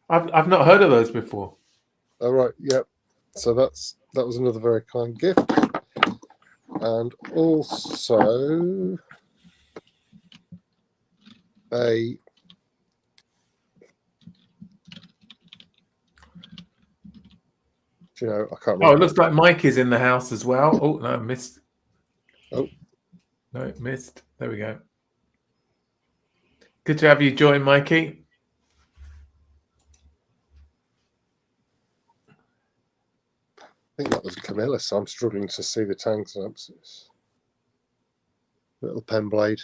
Speaker 1: I've not heard of those before.
Speaker 3: All right. Yep. So that was another very kind gift, and also a. You know, I can't remember.
Speaker 1: Oh, it looks like Mike is in the house as well. Oh, no, missed.
Speaker 3: Oh.
Speaker 1: No, missed. There we go. Good to have you join, Mikey.
Speaker 3: I think that was Camilla, so I'm struggling to see the tang snaps. Little pen blade.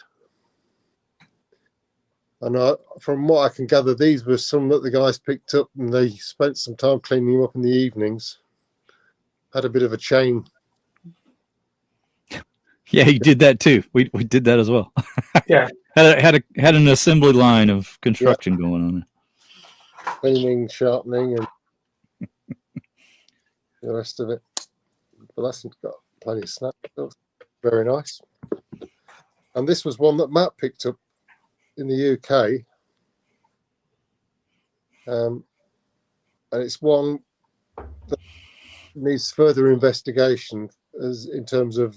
Speaker 3: And from what I can gather, these were some that the guys picked up and they spent some time cleaning them up in the evenings. Had a bit of a chain.
Speaker 2: Yeah, he did that too. We did that as well.
Speaker 1: Yeah.
Speaker 2: had an assembly line of construction going on there.
Speaker 3: Cleaning, sharpening, and the rest of it. But that's got plenty of snap. Very nice. And this was one that Matt picked up in the UK. And it's one that needs further investigation as in terms of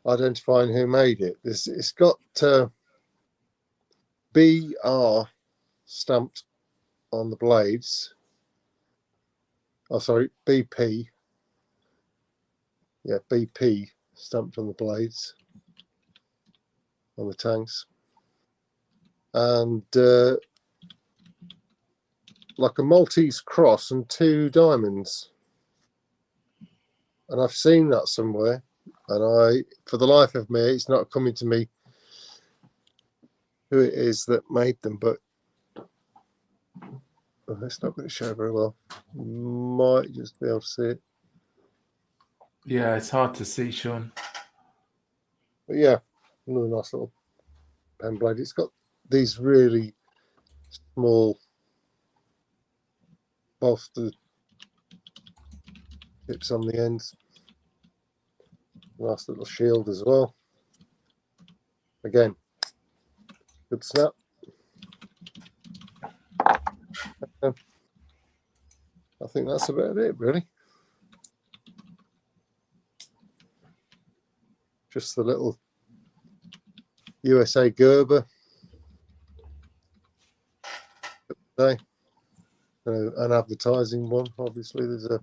Speaker 3: identifying who made it. It's got BR stamped on the blades. Oh, sorry, BP. Yeah, BP stamped on the blades, on the tanks. And like a Maltese cross and 2 diamonds. And I've seen that somewhere. And for the life of me, it's not coming to me who it is that made them, but it's not going to show very well. Might just be able to see it.
Speaker 1: Yeah, it's hard to see, Sean.
Speaker 3: But yeah, another nice little pen blade. It's got these really small bolster tips on the ends. Nice little shield as well. Again, good snap. I think that's about it, really. Just the little USA Gerber. Today. An advertising one, obviously. There's a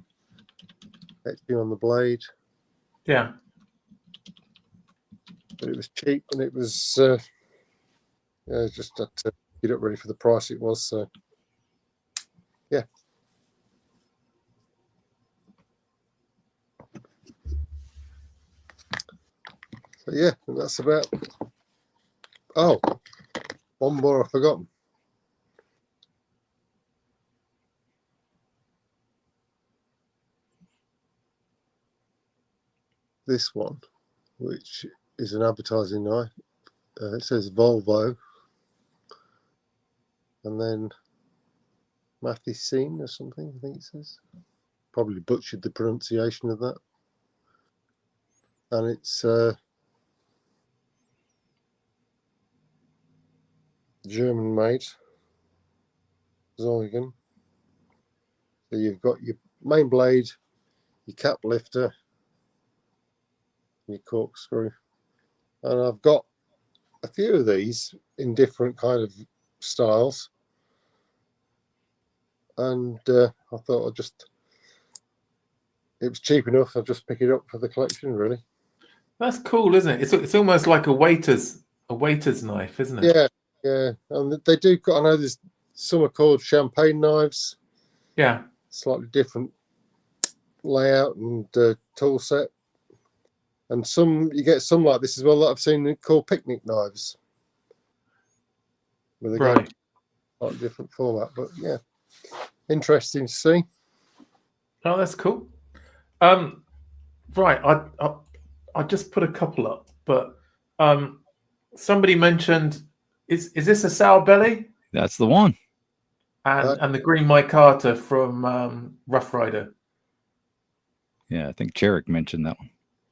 Speaker 3: etching on the blade.
Speaker 1: Yeah.
Speaker 3: But it was cheap and it was just had to get it ready for the price it was. So, yeah. So, yeah, and that's about. Oh, one more I've forgotten. This one, which is an advertising knife. It says Volvo. And then Mathesine or something, I think it says. Probably butchered the pronunciation of that. And it's German made. Zeugen. So you've got your main blade, your cap lifter, your corkscrew. And I've got a few of these in different kind of styles. And I thought it was cheap enough, I'll just pick it up for the collection, really.
Speaker 1: That's cool, isn't it? It's almost like a waiter's knife, isn't it?
Speaker 3: Yeah, yeah. And they do, I know there's some are called champagne knives.
Speaker 1: Yeah.
Speaker 3: Slightly different layout and tool set. And some you get some like this as well that I've seen called picnic knives. With a quite different format, but yeah, interesting to see.
Speaker 1: Oh, that's cool. Right, I just put a couple up, but somebody mentioned is this a sour belly?
Speaker 2: That's the one.
Speaker 1: And the green micarta from Rough Rider.
Speaker 2: Yeah, I think Cherrick mentioned that one.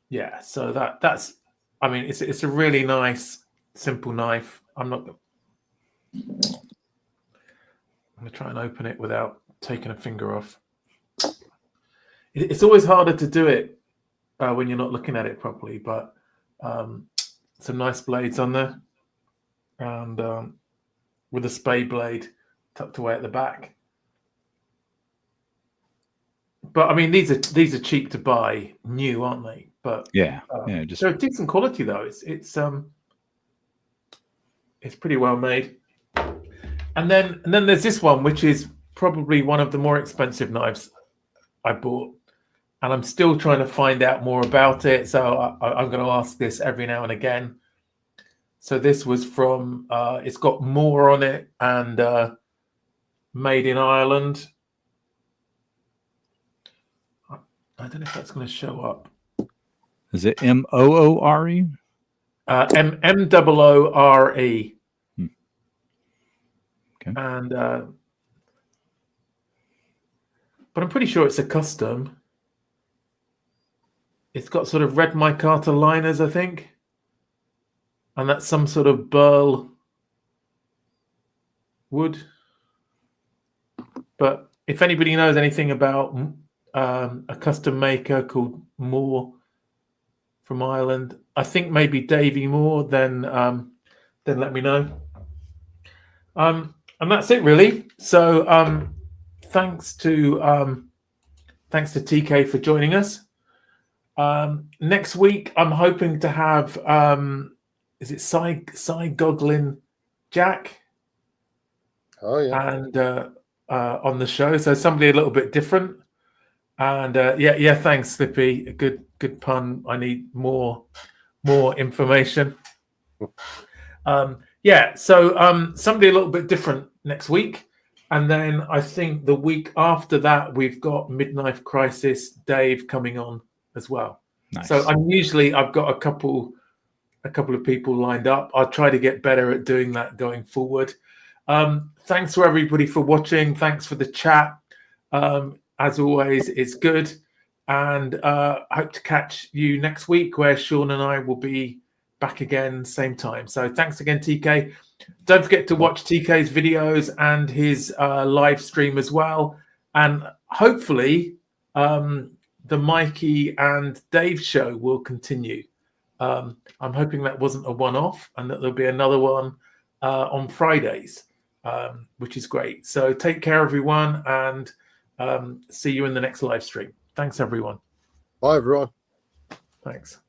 Speaker 1: Yeah, so that's I mean it's a really nice simple knife. I'm gonna try and open it without taking a finger off. It's always harder to do it when you're not looking at it properly, but some nice blades on there, and with a spade blade tucked away at the back. But I mean, these are cheap to buy, new, aren't they? But
Speaker 2: yeah,
Speaker 1: they're decent quality though. It's pretty well made. And then there's this one, which is probably one of the more expensive knives I bought, and I'm still trying to find out more about it. So I'm going to ask this every now and again. So this was from. It's got more on it and made in Ireland. I don't know if that's going to show up.
Speaker 2: Is it Moore?
Speaker 1: Moore.
Speaker 2: Okay.
Speaker 1: And but I'm pretty sure it's a custom. It's got sort of red micarta liners, I think, and that's some sort of burl wood. But if anybody knows anything about a custom maker called Moore from Ireland, I think maybe Davey Moore, then let me know. And that's it really. So thanks to TK for joining us. Next week I'm hoping to have is it Cy Goglin Jack?
Speaker 3: Oh yeah.
Speaker 1: And on the show, so somebody a little bit different. And yeah, thanks, Slippy. A good pun. I need more information. Yeah, so somebody a little bit different next week, and then I think the week after that we've got Midnight Crisis Dave coming on as well.
Speaker 2: Nice.
Speaker 1: So I've got a couple of people lined up. I'll try to get better at doing that going forward. Thanks to everybody for watching. Thanks for the chat. As always, it's good, and hope to catch you next week where Sean and I will be back again same time. So thanks again, TK. Don't forget to watch TK's videos and his live stream as well, and hopefully the Mikey and Dave show will continue. I'm hoping that wasn't a one-off and that there'll be another one on Fridays, which is great. So take care, everyone, and see you in the next live stream. Thanks, everyone.
Speaker 3: Bye, everyone.
Speaker 1: Thanks.